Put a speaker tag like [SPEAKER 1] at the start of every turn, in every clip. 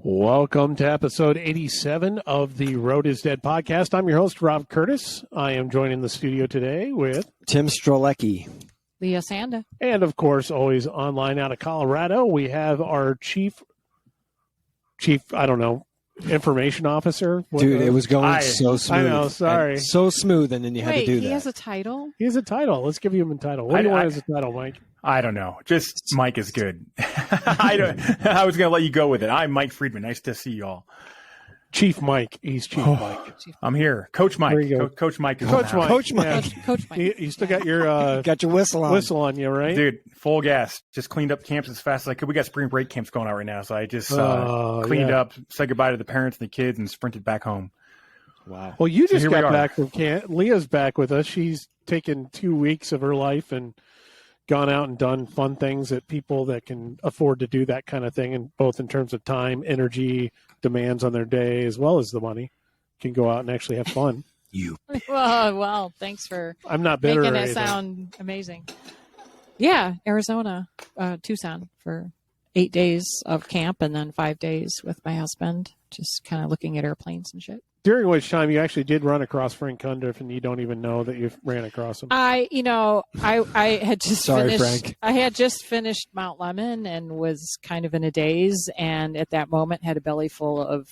[SPEAKER 1] Welcome to episode 87 of the Road is Dead podcast. I'm your host, Rob Curtis. I am joined in the studio today with
[SPEAKER 2] Tim Strelecki,
[SPEAKER 3] Leah Sanda,
[SPEAKER 1] and of course, always online out of Colorado, we have our chief, I don't know, information officer.
[SPEAKER 2] Dude, it was going so smooth.
[SPEAKER 1] I know, sorry.
[SPEAKER 2] So smooth, and then you had to do that.
[SPEAKER 3] He has a title?
[SPEAKER 1] He has a title. Let's give him a title. What do you want as a title, Mike?
[SPEAKER 4] I don't know. Just Mike is good. I was going to let you go with it. I'm Mike Friedman. Nice to see you all.
[SPEAKER 1] Chief Mike. He's Chief Mike.
[SPEAKER 4] I'm here. Coach Mike.
[SPEAKER 1] There you go.
[SPEAKER 4] Coach Mike.
[SPEAKER 1] Coach Mike.
[SPEAKER 2] Coach Mike.
[SPEAKER 1] Yeah.
[SPEAKER 3] Coach Mike.
[SPEAKER 1] You still got your
[SPEAKER 2] got your whistle on
[SPEAKER 1] you, right?
[SPEAKER 4] Dude, full gas. Just cleaned up camps as fast as I could. We got spring break camps going on right now, so I just cleaned up, said goodbye to the parents and the kids, and sprinted back home.
[SPEAKER 2] Wow.
[SPEAKER 1] Well, you just got
[SPEAKER 4] we
[SPEAKER 1] back from camp. Leah's back with us. She's taken 2 weeks of her life and gone out and done fun things that people that can afford to do that kind of thing, and both in terms of time, energy, demands on their day, as well as the money, can go out and actually have fun.
[SPEAKER 3] Well, thanks for
[SPEAKER 1] I'm not bitter
[SPEAKER 3] making
[SPEAKER 1] or
[SPEAKER 3] it
[SPEAKER 1] anything.
[SPEAKER 3] sound amazing. Yeah, Arizona, Tucson for 8 days of camp and then 5 days with my husband, just kind of looking at airplanes and shit.
[SPEAKER 1] During which time you actually did run across Frank Cundiff, and you don't even know that you ran across him.
[SPEAKER 3] I had just
[SPEAKER 2] Sorry,
[SPEAKER 3] finished.
[SPEAKER 2] Frank.
[SPEAKER 3] I had just finished Mount Lemmon and was kind of in a daze, and at that moment had a belly full of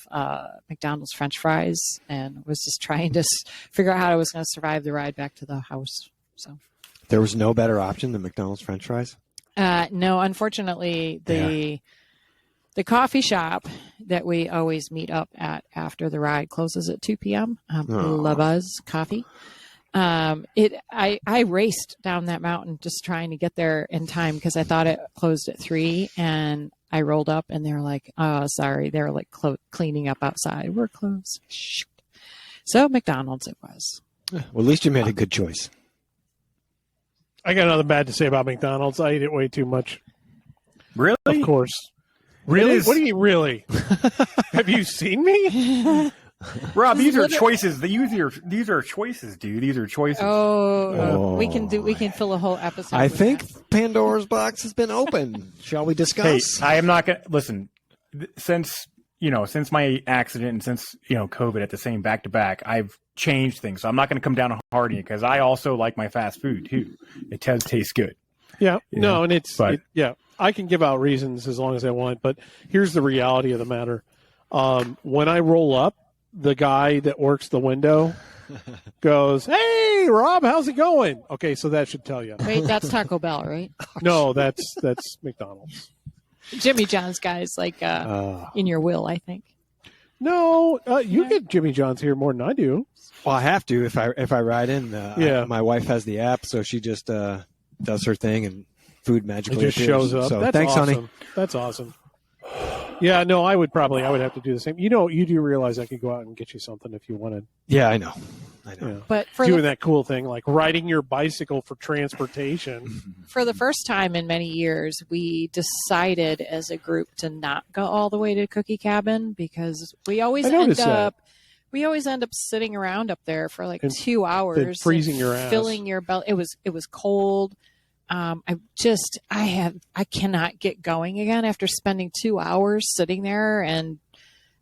[SPEAKER 3] McDonald's French fries, and was just trying to figure out how I was going to survive the ride back to the house. So
[SPEAKER 2] There was no better option than McDonald's French fries?
[SPEAKER 3] no, unfortunately, the coffee shop that we always meet up at after the ride closes at 2 p.m. La Buzz Coffee. I raced down that mountain just trying to get there in time because I thought it closed at 3, and I rolled up and they were like, "Oh, sorry." They were like cleaning up outside. We're closed. Shoot. So McDonald's it was.
[SPEAKER 2] Well, at least you made a good choice.
[SPEAKER 1] I got nothing bad to say about McDonald's. I eat it way too much.
[SPEAKER 4] Really?
[SPEAKER 1] Of course. Really?
[SPEAKER 4] is-
[SPEAKER 1] What do you really? Have you seen me?
[SPEAKER 4] Rob, these are choices. These are choices, dude. These are choices.
[SPEAKER 3] We can fill a whole episode.
[SPEAKER 2] I
[SPEAKER 3] with
[SPEAKER 2] think
[SPEAKER 3] that.
[SPEAKER 2] Pandora's box has been opened. Shall we
[SPEAKER 4] Hey,
[SPEAKER 2] discuss?
[SPEAKER 4] I am not going to listen. Since my accident and since COVID at the same back to back, I've changed things. So I'm not going to come down hard on you because I also like my fast food too. It does taste good.
[SPEAKER 1] Yeah.
[SPEAKER 4] Yeah.
[SPEAKER 1] No, and I can give out reasons as long as I want, but here's the reality of the matter. When I roll up, the guy that works the window goes, "Hey, Rob, how's it going?" Okay, so that should tell you.
[SPEAKER 3] Wait, that's Taco Bell, right?
[SPEAKER 1] No, that's McDonald's.
[SPEAKER 3] Jimmy John's guys like in your will, I think.
[SPEAKER 1] No, you get Jimmy John's here more than I do.
[SPEAKER 2] Well, I have to if I ride in. My wife has the app, so she just does her thing and food
[SPEAKER 1] It
[SPEAKER 2] magically
[SPEAKER 1] just
[SPEAKER 2] appears.
[SPEAKER 1] shows up.
[SPEAKER 2] So
[SPEAKER 1] That's
[SPEAKER 2] thanks,
[SPEAKER 1] awesome.
[SPEAKER 2] honey.
[SPEAKER 1] That's awesome. Yeah, no, I would have to do the same. You do realize I could go out and get you something if you wanted.
[SPEAKER 2] Yeah, I know.
[SPEAKER 1] Yeah.
[SPEAKER 3] But for
[SPEAKER 1] Doing that cool thing like riding your bicycle for transportation.
[SPEAKER 3] for the first time in many years, we decided as a group to not go all the way to Cookie Cabin because we always
[SPEAKER 1] I noticed that.
[SPEAKER 3] we always end up sitting around up there for like
[SPEAKER 1] And
[SPEAKER 3] 2 hours,
[SPEAKER 1] then freezing your ass.
[SPEAKER 3] filling your belly. It was cold. I cannot get going again after spending 2 hours sitting there, and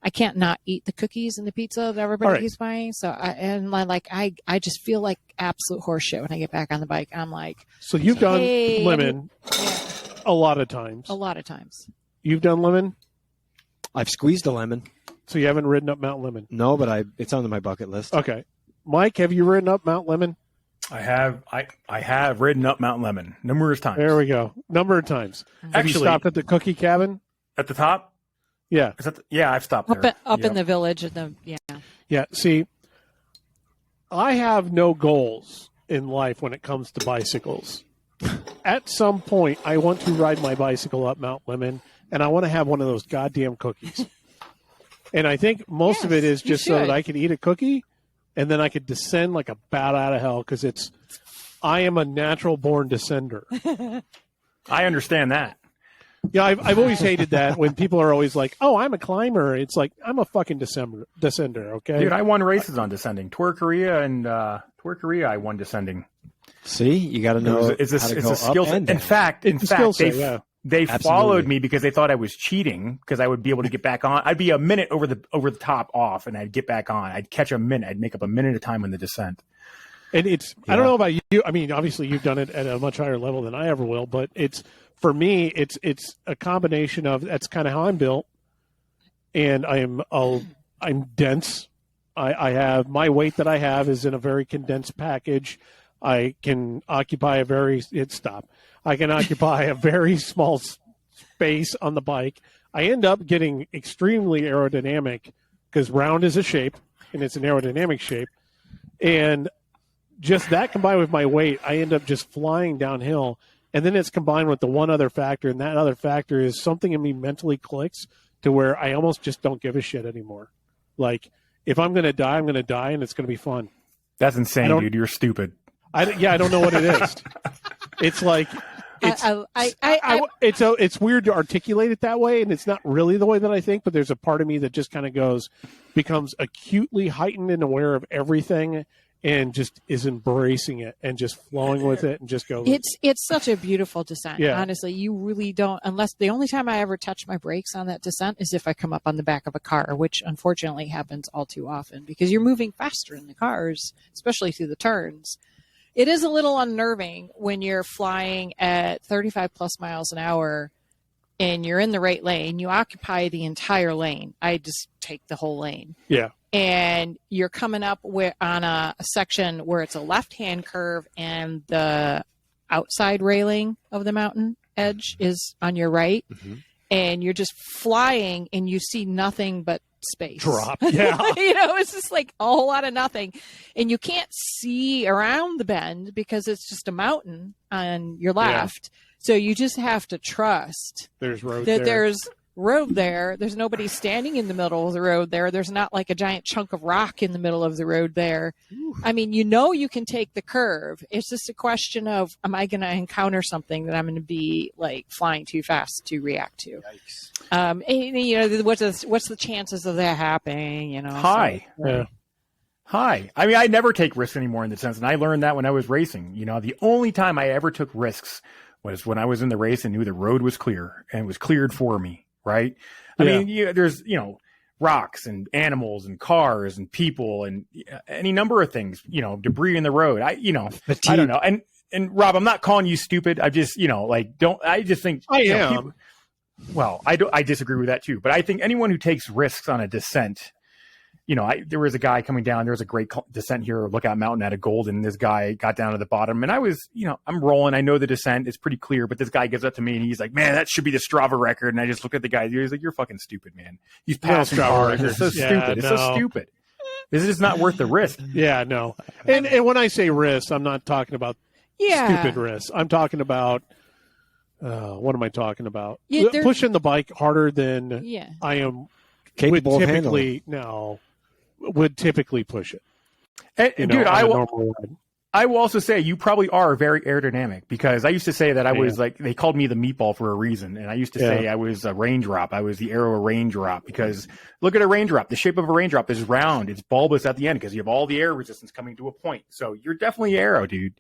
[SPEAKER 3] I can't not eat the cookies and the pizza that everybody
[SPEAKER 1] All right.
[SPEAKER 3] keeps buying. So I just feel like absolute horseshit when I get back on the bike. I'm like,
[SPEAKER 1] So you've done
[SPEAKER 3] Hey,
[SPEAKER 1] lemon
[SPEAKER 3] yeah,
[SPEAKER 1] a lot of times.
[SPEAKER 3] a lot of times.
[SPEAKER 1] You've done lemon,
[SPEAKER 2] I've squeezed a lemon.
[SPEAKER 1] so you haven't ridden up Mount Lemon.
[SPEAKER 2] No, but it's on my bucket list.
[SPEAKER 1] Okay. Mike, have you ridden up Mount Lemon?
[SPEAKER 4] I have ridden up Mount Lemon numerous times.
[SPEAKER 1] There we go. Number of times. Have you
[SPEAKER 4] Actually,
[SPEAKER 1] stopped at the Cookie Cabin?
[SPEAKER 4] at the top.
[SPEAKER 1] Yeah.
[SPEAKER 4] Is that I've stopped there.
[SPEAKER 3] Up
[SPEAKER 4] Yep.
[SPEAKER 3] in the village,
[SPEAKER 1] Yeah. See, I have no goals in life when it comes to bicycles. At some point, I want to ride my bicycle up Mount Lemon, and I want to have one of those goddamn cookies. And I think most of it is
[SPEAKER 3] you
[SPEAKER 1] just so that
[SPEAKER 3] should.
[SPEAKER 1] I can eat a cookie, and then I could descend like a bat out of hell because I am a natural born descender.
[SPEAKER 4] I understand that.
[SPEAKER 1] Yeah, I've always hated that when people are always like, "Oh, I'm a climber." It's like I'm a fucking descender. Okay,
[SPEAKER 4] Dude, I won races on descending. Tour Korea, I won descending.
[SPEAKER 2] See, you got to know
[SPEAKER 4] It's a
[SPEAKER 2] how to go
[SPEAKER 4] skill
[SPEAKER 2] up
[SPEAKER 4] set.
[SPEAKER 2] and
[SPEAKER 4] In
[SPEAKER 2] down.
[SPEAKER 4] fact,
[SPEAKER 1] it's a skill set.
[SPEAKER 4] they-
[SPEAKER 1] Yeah,
[SPEAKER 4] They followed me because they thought I was cheating because I would be able to get back on. I'd be a minute over the top off, and I'd get back on. I'd catch a minute. I'd make up a minute of time in the descent.
[SPEAKER 1] And I don't know about you. I mean, obviously you've done it at a much higher level than I ever will, but for me, it's a combination of that's kind of how I'm built, and I'm dense. I have my weight that I have is in a very condensed package. I can occupy a very small space on the bike. I end up getting extremely aerodynamic because round is a shape and it's an aerodynamic shape. And just that combined with my weight, I end up just flying downhill. And then it's combined with the one other factor. And that other factor is something in me mentally clicks to where I almost just don't give a shit anymore. Like if I'm going to die, I'm going to die and it's going to be fun.
[SPEAKER 4] That's insane, dude. You're stupid.
[SPEAKER 1] I don't know what it is. It's like it's weird to articulate it that way, and it's not really the way that I think. But there's a part of me that just kind of becomes acutely heightened and aware of everything, and just is embracing it and just flowing with it, and just go.
[SPEAKER 3] It's such a beautiful descent.
[SPEAKER 1] Yeah.
[SPEAKER 3] Honestly, you really don't. Unless the only time I ever touch my brakes on that descent is if I come up on the back of a car, which unfortunately happens all too often because you're moving faster in the cars, especially through the turns. It is a little unnerving when you're flying at 35 plus miles an hour and you're in the right lane. You occupy the entire lane. I just take the whole lane.
[SPEAKER 1] Yeah.
[SPEAKER 3] And you're coming up on a section where it's a left-hand curve and the outside railing of the mountain edge is on your right. Mm-hmm. And you're just flying and you see nothing but space.
[SPEAKER 1] Drop. Yeah.
[SPEAKER 3] It's just like a whole lot of nothing. And you can't see around the bend because it's just a mountain on your left. Yeah. So you just have to trust
[SPEAKER 1] there's road
[SPEAKER 3] that
[SPEAKER 1] there.
[SPEAKER 3] There's road there. There's nobody standing in the middle of the road there. There's not like a giant chunk of rock in the middle of the road there. Ooh. I mean, you can take the curve. It's just a question of, am I going to encounter something that I'm going to be like flying too fast to react to? Yikes. What's the chances of that happening?
[SPEAKER 4] High. So, yeah. High. I mean, I never take risks anymore in the sense, and I learned that when I was racing. The only time I ever took risks was when I was in the race and knew the road was clear and it was cleared for me. Right. I mean, there's, rocks and animals and cars and people and any number of things, debris in the road. I don't know. And Rob, I'm not calling you stupid. I just, I just think
[SPEAKER 1] I am.
[SPEAKER 4] I disagree with that too. But I think anyone who takes risks on a descent, there was a guy coming down. There was a great descent here, Lookout Mountain at a Golden. This guy got down to the bottom, and I was, I'm rolling. I know the descent is pretty clear, but this guy gives up to me, and he's like, "Man, that should be the Strava record." And I just look at the guy. He's like, "You're fucking stupid, man. He's passing cars. It's so stupid. It's so stupid. This is just not worth the risk."
[SPEAKER 1] Yeah, no. And when I say risk, I'm not talking about stupid risk. I'm talking about what am I talking about? Pushing the bike harder than I am
[SPEAKER 2] capable of handling.
[SPEAKER 1] Would typically push it.
[SPEAKER 4] And, dude, I will also say you probably are very aerodynamic because I used to say that I was like, they called me the meatball for a reason. And I used to say I was a raindrop. I was the aero raindrop because look at a raindrop. The shape of a raindrop is round. It's bulbous at the end because you have all the air resistance coming to a point. So you're definitely aero, dude.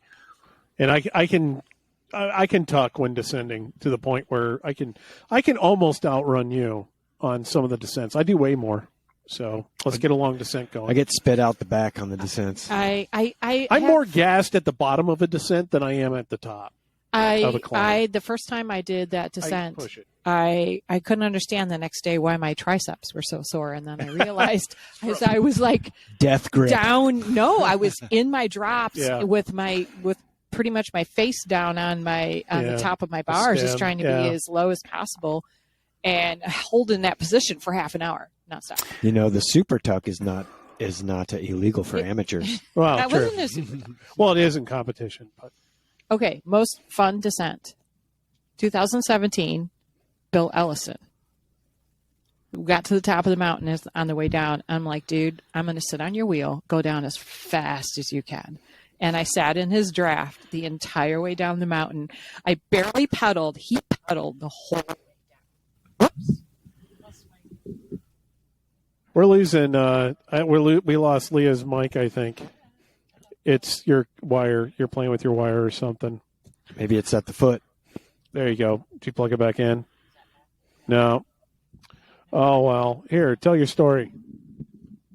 [SPEAKER 1] And I can tuck when descending to the point where I can almost outrun you on some of the descents. I do way more. So let's get a long descent going.
[SPEAKER 2] I get spit out the back on the descents.
[SPEAKER 1] I'm more gassed at the bottom of a descent than I am at the top of a climb.
[SPEAKER 3] The first time I did that descent, I couldn't understand the next day why my triceps were so sore, and then I realized as I was like
[SPEAKER 2] death grip
[SPEAKER 3] down. No, I was in my drops with pretty much my face down on the top of my bars, just trying to be as low as possible, and holding that position for half an hour. Nonstop.
[SPEAKER 2] The super tuck is not illegal for amateurs.
[SPEAKER 1] Well,
[SPEAKER 3] that wasn't a super tuck.
[SPEAKER 1] Well, it is in competition. But
[SPEAKER 3] okay, most fun descent, 2017, Bill Ellison. We got to the top of the mountain on the way down. I'm like, dude, I'm going to sit on your wheel, go down as fast as you can. And I sat in his draft the entire way down the mountain. I barely pedaled. He pedaled the whole way down. Whoops.
[SPEAKER 1] We're losing. We lost Leah's mic. I think it's your wire. You're playing with your wire or something.
[SPEAKER 2] Maybe it's at the foot.
[SPEAKER 1] There you go. Did you plug it back in? No. Oh, well. Here, tell your story.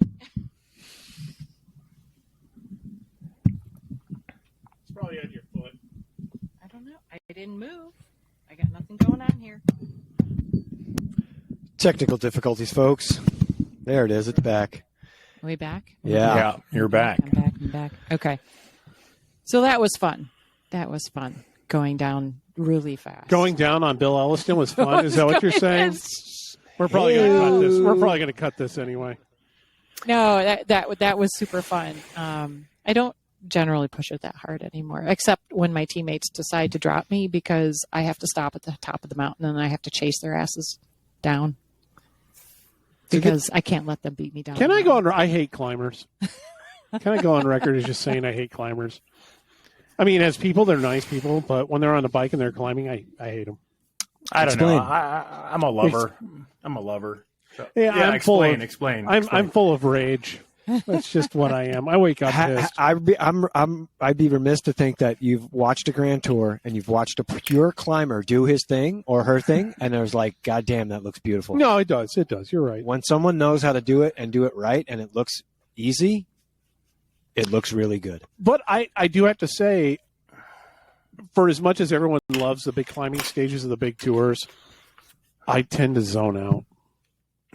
[SPEAKER 1] It's probably on your foot.
[SPEAKER 3] I don't know. I didn't move. I got nothing going on here.
[SPEAKER 2] Technical difficulties, folks. There it is. It's back.
[SPEAKER 3] Are we back?
[SPEAKER 2] Yeah.
[SPEAKER 4] You're back.
[SPEAKER 3] I'm back. Okay. So that was fun. Going down really fast.
[SPEAKER 1] Going down on Bill Elliston was fun. Is that what you're saying? We're probably going to cut this. We're probably going to cut this anyway.
[SPEAKER 3] No, that was super fun. I don't generally push it that hard anymore, except when my teammates decide to drop me because I have to stop at the top of the mountain and I have to chase their asses down because I can't let them beat me down.
[SPEAKER 1] Can I go on? I hate climbers. Can I go on record as just saying I hate climbers? I mean, as people, they're nice people, but when they're on the bike and they're climbing, I hate them.
[SPEAKER 4] I don't know. I'm a lover. I'm a lover. So,
[SPEAKER 1] yeah,
[SPEAKER 4] explain.
[SPEAKER 1] I'm full of rage. That's just what I am. I wake up pissed.
[SPEAKER 2] I'd be remiss to think that you've watched a Grand Tour and you've watched a pure climber do his thing or her thing, and it was like, God damn, that looks beautiful.
[SPEAKER 1] No, it does. It does. You're right.
[SPEAKER 2] When someone knows how to do it and do it right, and it looks easy, it looks really good.
[SPEAKER 1] But I do have to say, for as much as everyone loves the big climbing stages of the big tours, I tend to zone out.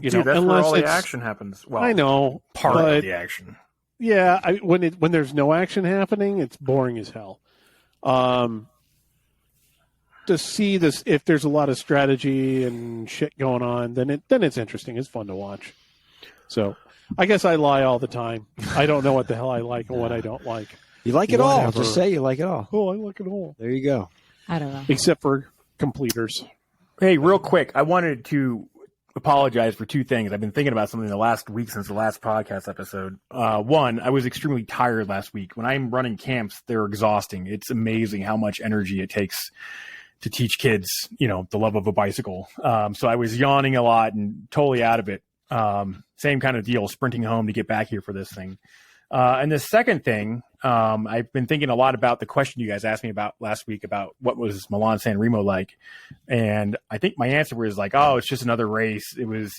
[SPEAKER 4] Dude, that's where all the action happens. Well,
[SPEAKER 1] I know.
[SPEAKER 4] Part of the action.
[SPEAKER 1] Yeah, when there's no action happening, it's boring as hell. To see this, if there's a lot of strategy and shit going on, then it's interesting. It's fun to watch. So I guess I lie all the time. I don't know what the hell I like and what I don't like.
[SPEAKER 2] You like it all. Just say you like it all.
[SPEAKER 1] Oh, I like it all.
[SPEAKER 2] There you go.
[SPEAKER 3] I don't know.
[SPEAKER 1] Except for completers.
[SPEAKER 4] Hey, real quick, I wanted to apologize for two things. I've been thinking about something the last week since the last podcast episode. One, I was extremely tired last week. When I'm running camps, they're exhausting. It's amazing how much energy it takes to teach kids, the love of a bicycle. So I was yawning a lot and totally out of it. Same kind of deal, sprinting home to get back here for this thing. And the second thing, I've been thinking a lot about the question you guys asked me about last week about what was Milan San Remo like. And I think my answer was like, oh, it's just another race. It was,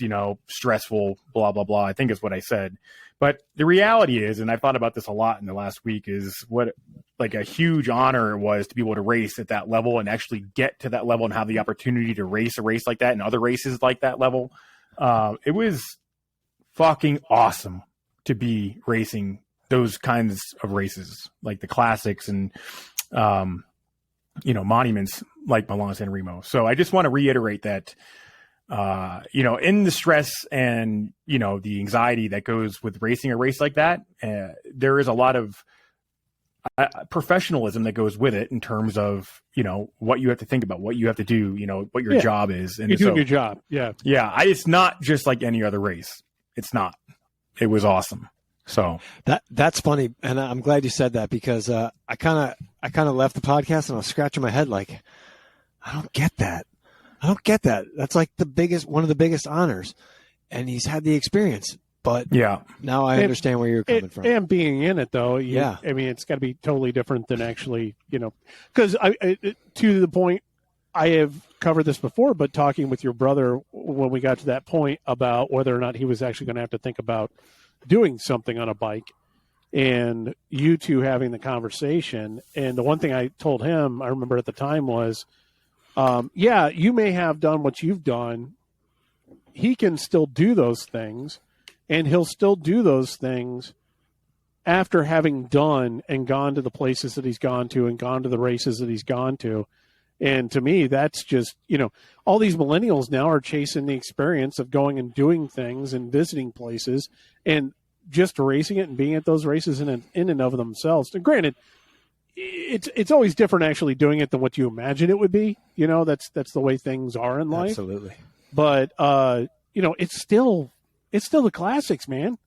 [SPEAKER 4] stressful, blah, blah, blah. I think is what I said. But the reality is, and I've thought about this a lot in the last week, is what like a huge honor it was to be able to race at that level and actually get to that level and have the opportunity to race a race like that and other races like that level. It was fucking awesome to be racing those kinds of races, like the classics and, monuments like Milan San Remo. So I just want to reiterate that, in the stress and, the anxiety that goes with racing a race like that, there is a lot of professionalism that goes with it in terms of, what you have to think about, what you have to do, what your job is. And
[SPEAKER 1] you're doing your job. Yeah.
[SPEAKER 4] Yeah. It's not just like any other race. It's not. It was awesome. So
[SPEAKER 2] that's funny, and I'm glad you said that because I kind of left the podcast and I was scratching my head like, I don't get that. That's like one of the biggest honors, and he's had the experience. But
[SPEAKER 4] yeah,
[SPEAKER 2] now I understand where you're coming from.
[SPEAKER 1] And being in it though,
[SPEAKER 2] yeah,
[SPEAKER 1] I mean, it's got to be totally different than actually, because to the point. I have covered this before, but talking with your brother when we got to that point about whether or not he was actually going to have to think about doing something on a bike, and you two having the conversation. And the one thing I told him, I remember at the time was, you may have done what you've done. He can still do those things, and he'll still do those things after having done and gone to the places that he's gone to and gone to the races that he's gone to. And to me, that's just, all these millennials now are chasing the experience of going and doing things and visiting places and just racing it and being at those races in and of themselves. And granted, it's always different actually doing it than what you imagine it would be. That's the way things are in life.
[SPEAKER 2] Absolutely.
[SPEAKER 1] But, it's still the classics, man.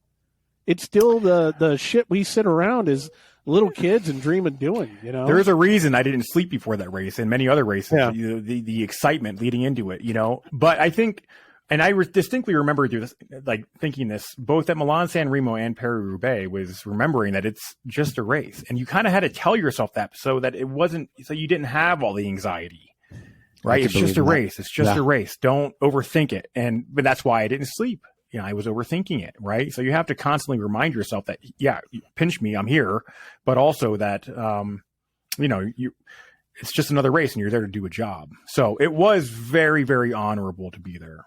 [SPEAKER 1] It's still the shit we sit around as little kids and dream of doing,
[SPEAKER 4] There is a reason I didn't sleep before that race and many other races, the excitement leading into it, but I think, and I distinctly remember thinking this both at Milan San Remo and Paris-Roubaix, was remembering that it's just a race, and you kind of had to tell yourself that so that it wasn't, so you didn't have all the anxiety, right? It's just a
[SPEAKER 2] that.
[SPEAKER 4] race. It's just a race. Don't overthink it. But that's why I didn't sleep. I was overthinking it, right? So you have to constantly remind yourself that, yeah, pinch me, I'm here, but also that, it's just another race and you're there to do a job. So it was very, very honorable to be there.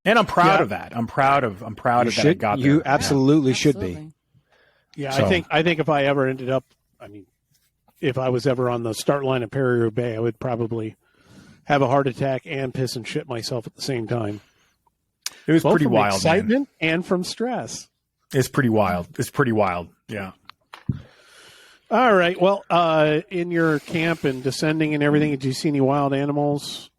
[SPEAKER 4] And I'm proud of that. I'm proud of that I got there.
[SPEAKER 2] You absolutely should be.
[SPEAKER 1] Yeah,
[SPEAKER 4] So,
[SPEAKER 1] I think if I ever ended up, if I was ever on the start line of Paris-Roubaix, I would probably have a heart attack and piss and shit myself at the same time.
[SPEAKER 4] It was
[SPEAKER 1] Both
[SPEAKER 4] pretty
[SPEAKER 1] from
[SPEAKER 4] wild,
[SPEAKER 1] excitement
[SPEAKER 4] man.
[SPEAKER 1] and from stress.
[SPEAKER 4] It's pretty wild. Yeah.
[SPEAKER 1] All right. Well, in your camp and descending and everything, did you see any wild animals?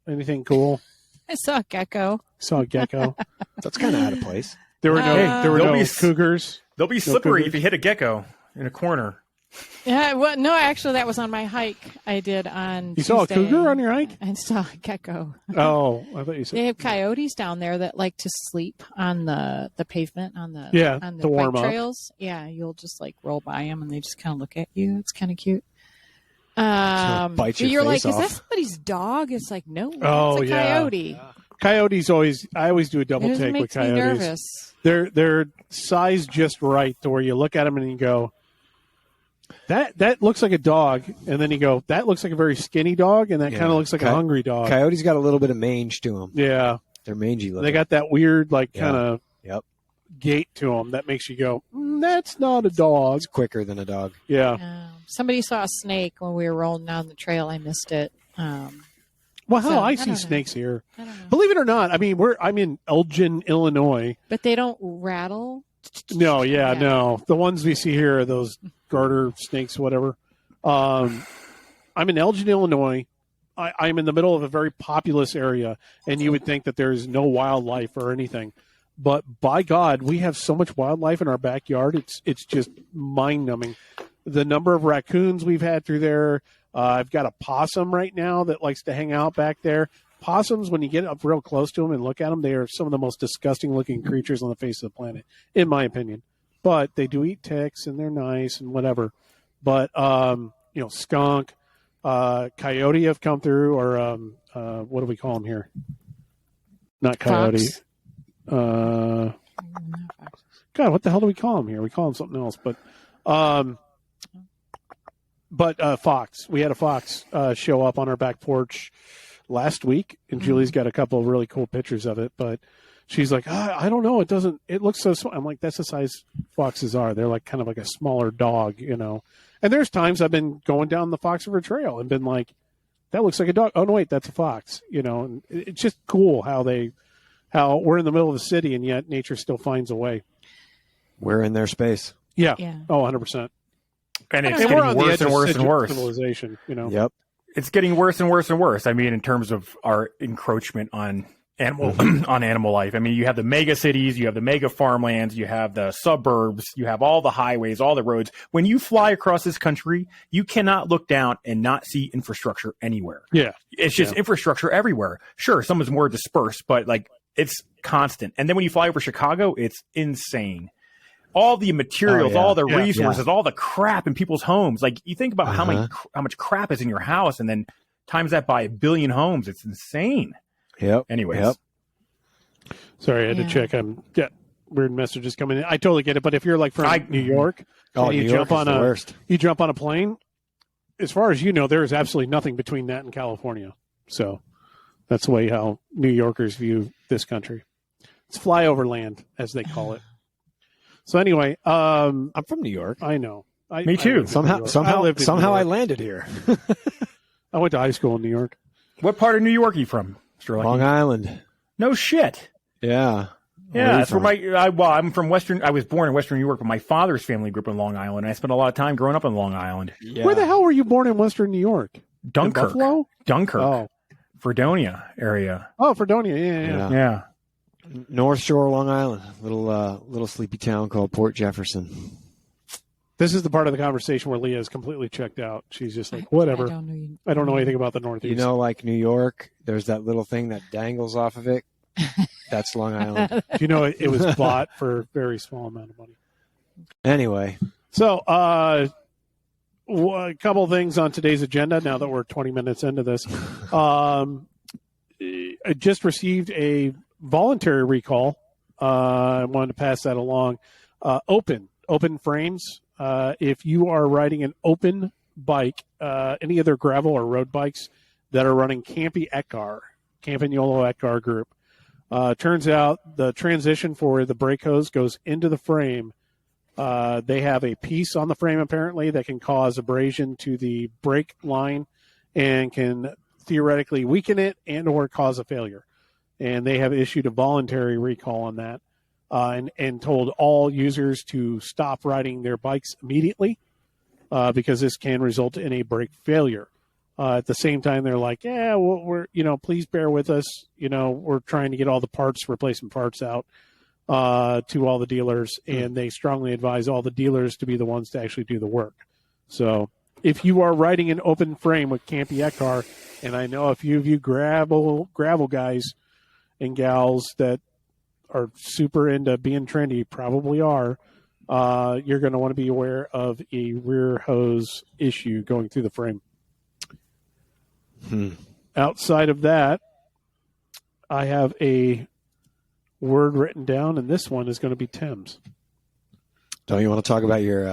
[SPEAKER 1] Anything cool?
[SPEAKER 3] I saw a gecko.
[SPEAKER 1] Saw a gecko.
[SPEAKER 2] That's kind of out of place.
[SPEAKER 1] There were no cougars.
[SPEAKER 4] They'll be slippery if you hit a gecko in a corner.
[SPEAKER 3] Yeah, well, no, actually, that was on my hike I did on
[SPEAKER 1] You saw a
[SPEAKER 3] Tuesday.
[SPEAKER 1] cougar on your hike?
[SPEAKER 3] I saw a gecko.
[SPEAKER 1] Oh, I thought you said
[SPEAKER 3] They have coyotes down there that like to sleep on the pavement on the
[SPEAKER 1] to
[SPEAKER 3] bike
[SPEAKER 1] warm up.
[SPEAKER 3] trails. Yeah, you'll just like roll by them and they just kind of look at you. It's kind of cute.
[SPEAKER 2] Bite your
[SPEAKER 3] You're
[SPEAKER 2] face
[SPEAKER 3] like,
[SPEAKER 2] off.
[SPEAKER 3] is that somebody's dog? It's like, no,
[SPEAKER 1] Oh,
[SPEAKER 3] it's a
[SPEAKER 1] yeah.
[SPEAKER 3] coyote.
[SPEAKER 1] Coyotes I always do a double
[SPEAKER 3] It
[SPEAKER 1] take with
[SPEAKER 3] makes me
[SPEAKER 1] coyotes.
[SPEAKER 3] nervous.
[SPEAKER 1] They're sized just right to where you look at them and you go, that looks like a dog, and then you go, that looks like a very skinny dog, and that kind of looks like a hungry dog.
[SPEAKER 2] Coyotes got a little bit of mange to them.
[SPEAKER 1] Yeah,
[SPEAKER 2] They're mangy looking.
[SPEAKER 1] they got that weird kind of
[SPEAKER 2] Yep.
[SPEAKER 1] gait to them that makes you go, that's not a dog.
[SPEAKER 2] It's quicker than a dog.
[SPEAKER 1] Yeah.
[SPEAKER 3] Somebody saw a snake when we were rolling down the trail. I missed it.
[SPEAKER 1] Well, hell, I see
[SPEAKER 3] don't know.
[SPEAKER 1] snakes here.
[SPEAKER 3] I don't know.
[SPEAKER 1] Believe it or not, I'm in Elgin, Illinois.
[SPEAKER 3] But they don't rattle.
[SPEAKER 1] No,
[SPEAKER 3] Yeah.
[SPEAKER 1] no. The ones we see here are those garter snakes, whatever. I'm in Elgin, Illinois. I'm in the middle of a very populous area, and you would think that there's no wildlife or anything. But by God, we have so much wildlife in our backyard. It's just mind-numbing. The number of raccoons we've had through there. I've got a possum right now that likes to hang out back there. Possums, when you get up real close to them and look at them, they are some of the most disgusting-looking creatures on the face of the planet, in my opinion. But they do eat ticks, and they're nice and whatever. But, skunk, coyote have come through, or what do we call them here? Not coyote.
[SPEAKER 3] Fox.
[SPEAKER 1] God, what the hell do we call them here? We call them something else. But fox. We had a fox show up on our back porch last week, and Julie's got a couple of really cool pictures of it. But she's like, I don't know. It looks so small. I'm like, that's the size foxes are. They're like kind of like a smaller dog, And there's times I've been going down the Fox River Trail and been like, that looks like a dog. Oh, no, wait, that's a fox, And it's just cool how we're in the middle of the city and yet nature still finds a way.
[SPEAKER 2] We're in their space.
[SPEAKER 1] Yeah.
[SPEAKER 3] Yeah.
[SPEAKER 1] Oh, 100%.
[SPEAKER 4] And it's
[SPEAKER 1] And we're on
[SPEAKER 4] getting
[SPEAKER 1] the
[SPEAKER 4] worse
[SPEAKER 1] edge
[SPEAKER 4] and
[SPEAKER 1] of
[SPEAKER 4] worse and worse.
[SPEAKER 1] civilization,
[SPEAKER 2] Yep.
[SPEAKER 4] It's getting worse and worse and worse. I mean, in terms of our encroachment on animal life. I mean, you have the mega cities, you have the mega farmlands, you have the suburbs, you have all the highways, all the roads. When you fly across this country, you cannot look down and not see infrastructure anywhere.
[SPEAKER 1] Yeah.
[SPEAKER 4] It's just infrastructure everywhere. Sure, some is more dispersed, but it's constant. And then when you fly over Chicago, it's insane. All the materials, all the resources, all the crap in people's homes. Like, you think about how much crap is in your house, and then times that by 1 billion homes. It's insane.
[SPEAKER 2] Yep.
[SPEAKER 4] Anyways.
[SPEAKER 2] Yep.
[SPEAKER 1] Sorry, I had to check. Weird messages coming in. I totally get it. But if you're like from New York, and you jump on a plane, as far as you know, there is absolutely nothing between that and California. So that's the way how New Yorkers view this country. It's flyover land, as they call it. So anyway,
[SPEAKER 2] I'm from New York.
[SPEAKER 1] I know.
[SPEAKER 4] Me too.
[SPEAKER 2] Somehow I landed here.
[SPEAKER 1] I went to high school in New York.
[SPEAKER 4] What part of New York are you from, Strelecki?
[SPEAKER 2] Long Island.
[SPEAKER 4] No shit.
[SPEAKER 2] Yeah.
[SPEAKER 4] Yeah, that's where I'm from I was born in Western New York, but my father's family grew up in Long Island, and I spent a lot of time growing up in Long Island.
[SPEAKER 2] Yeah.
[SPEAKER 1] Where the hell were you born in Western New York?
[SPEAKER 4] Dunkirk.
[SPEAKER 1] Buffalo?
[SPEAKER 4] Dunkirk.
[SPEAKER 1] Oh.
[SPEAKER 4] Fredonia area.
[SPEAKER 1] Oh, Fredonia. Yeah.
[SPEAKER 4] Yeah.
[SPEAKER 2] North Shore, Long Island. Little sleepy town called Port Jefferson.
[SPEAKER 1] This is the part of the conversation where Leah is completely checked out. She's just like, whatever. I don't know anything about the Northeast.
[SPEAKER 2] Like New York, there's that little thing that dangles off of it. That's Long Island.
[SPEAKER 1] Do you know it was bought for a very small amount of money?
[SPEAKER 2] Anyway.
[SPEAKER 1] So, a couple things on today's agenda. Now that we're 20 minutes into this, I just received a voluntary recall. I wanted to pass that along. Open frames. If you are riding an open bike, any other gravel or road bikes that are running Campagnolo Ekar group, turns out the transition for the brake hose goes into the frame. They have a piece on the frame apparently that can cause abrasion to the brake line and can theoretically weaken it and or cause a failure. And they have issued a voluntary recall on that and told all users to stop riding their bikes immediately because this can result in a brake failure. At the same time, they're like, yeah, well, we're, please bear with us. We're trying to get all the replacement parts out to all the dealers, and they strongly advise all the dealers to be the ones to actually do the work. So if you are riding an open frame with Campy Ekar, and I know a few of you gravel guys and gals that are super into being trendy probably are, you're going to want to be aware of a rear hose issue going through the frame. Outside of that, I have a word written down, and this one is going to be Tim's.
[SPEAKER 2] Don't you want to talk about your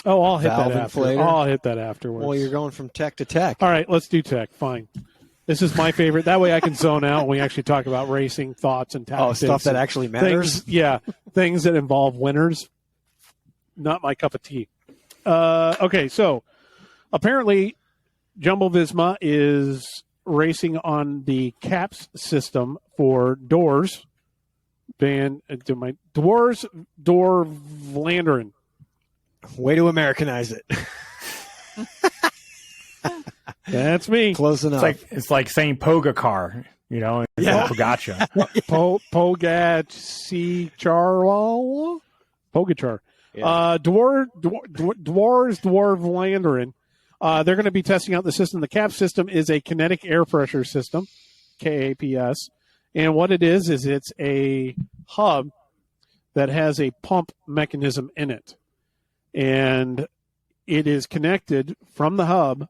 [SPEAKER 1] I'll hit
[SPEAKER 2] valve
[SPEAKER 1] that after.
[SPEAKER 2] inflator?
[SPEAKER 1] I'll hit that afterwards.
[SPEAKER 2] Well, you're going from tech to tech.
[SPEAKER 1] All right, let's do tech. Fine. This is my favorite. That way I can zone out when we actually talk about racing thoughts and tactics.
[SPEAKER 2] Oh, stuff that actually matters?
[SPEAKER 1] Things that involve winners. Not my cup of tea. Okay, so apparently Jumbo Visma is racing on the CAPS system for Dwars Vlaanderen.
[SPEAKER 2] Way to Americanize it.
[SPEAKER 1] That's me.
[SPEAKER 2] Close enough.
[SPEAKER 4] It's like saying Pogacar, It's Pogacha.
[SPEAKER 1] Pogacar.
[SPEAKER 2] Yeah.
[SPEAKER 1] Dwars Vlaanderen. They're going to be testing out the system. The CAP system is a kinetic air pressure system, KAPS. And what it is it's a hub that has a pump mechanism in it. And it is connected from the hub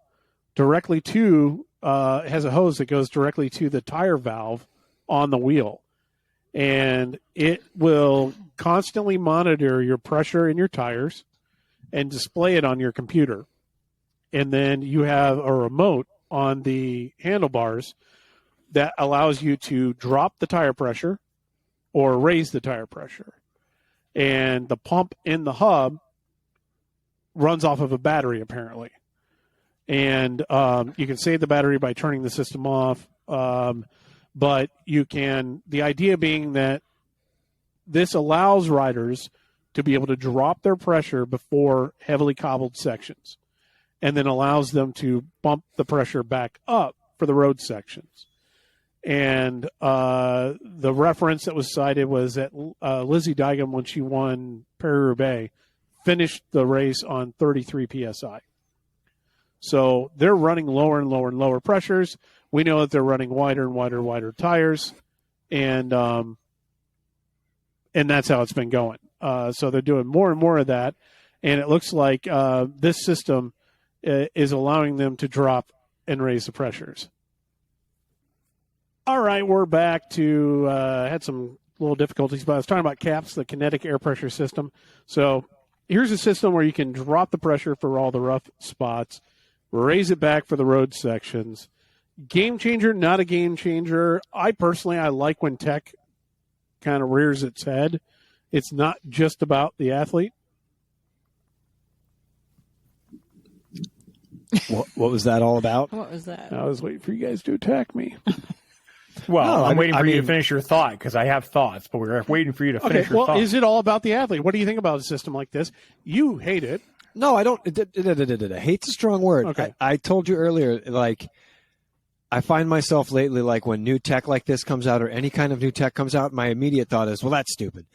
[SPEAKER 1] directly to, it has a hose that goes directly to the tire valve on the wheel. And it will constantly monitor your pressure in your tires and display it on your computer. And then you have a remote on the handlebars that allows you to drop the tire pressure or raise the tire pressure. And the pump in the hub runs off of a battery, apparently. And you can save the battery by turning the system off. But you can, the idea being that this allows riders to be able to drop their pressure before heavily cobbled sections, and then allows them to bump the pressure back up for the road sections. And the reference that was cited was that Lizzie Digum, when she won Paris-Roubaix, finished the race on 33 PSI. So they're running lower and lower and lower pressures. We know that they're running wider and wider tires, and that's how it's been going. So they're doing more and more of that, and it looks like this system is allowing them to drop and raise the pressures. All right, we're back to had some little difficulties, but I was talking about CAPS, the kinetic air pressure system. So here's a system where you can drop the pressure for all the rough spots, raise it back for the road sections. Game changer, not a game changer. I like when tech kind of rears its head. It's not just about the athlete.
[SPEAKER 2] What was that all about?
[SPEAKER 3] What was that?
[SPEAKER 1] I was waiting for you guys to attack me.
[SPEAKER 4] Well, I'm waiting for you to finish your thought because I have thoughts, but we're waiting for you to finish your thought.
[SPEAKER 1] Is it all about the athlete? What do you think about a system like this? You hate it.
[SPEAKER 2] No, I don't. Hate's a strong word.
[SPEAKER 1] Okay.
[SPEAKER 2] I told you earlier, I find myself lately, when new tech like this comes out or any kind of new tech comes out, my immediate thought is, well, that's stupid.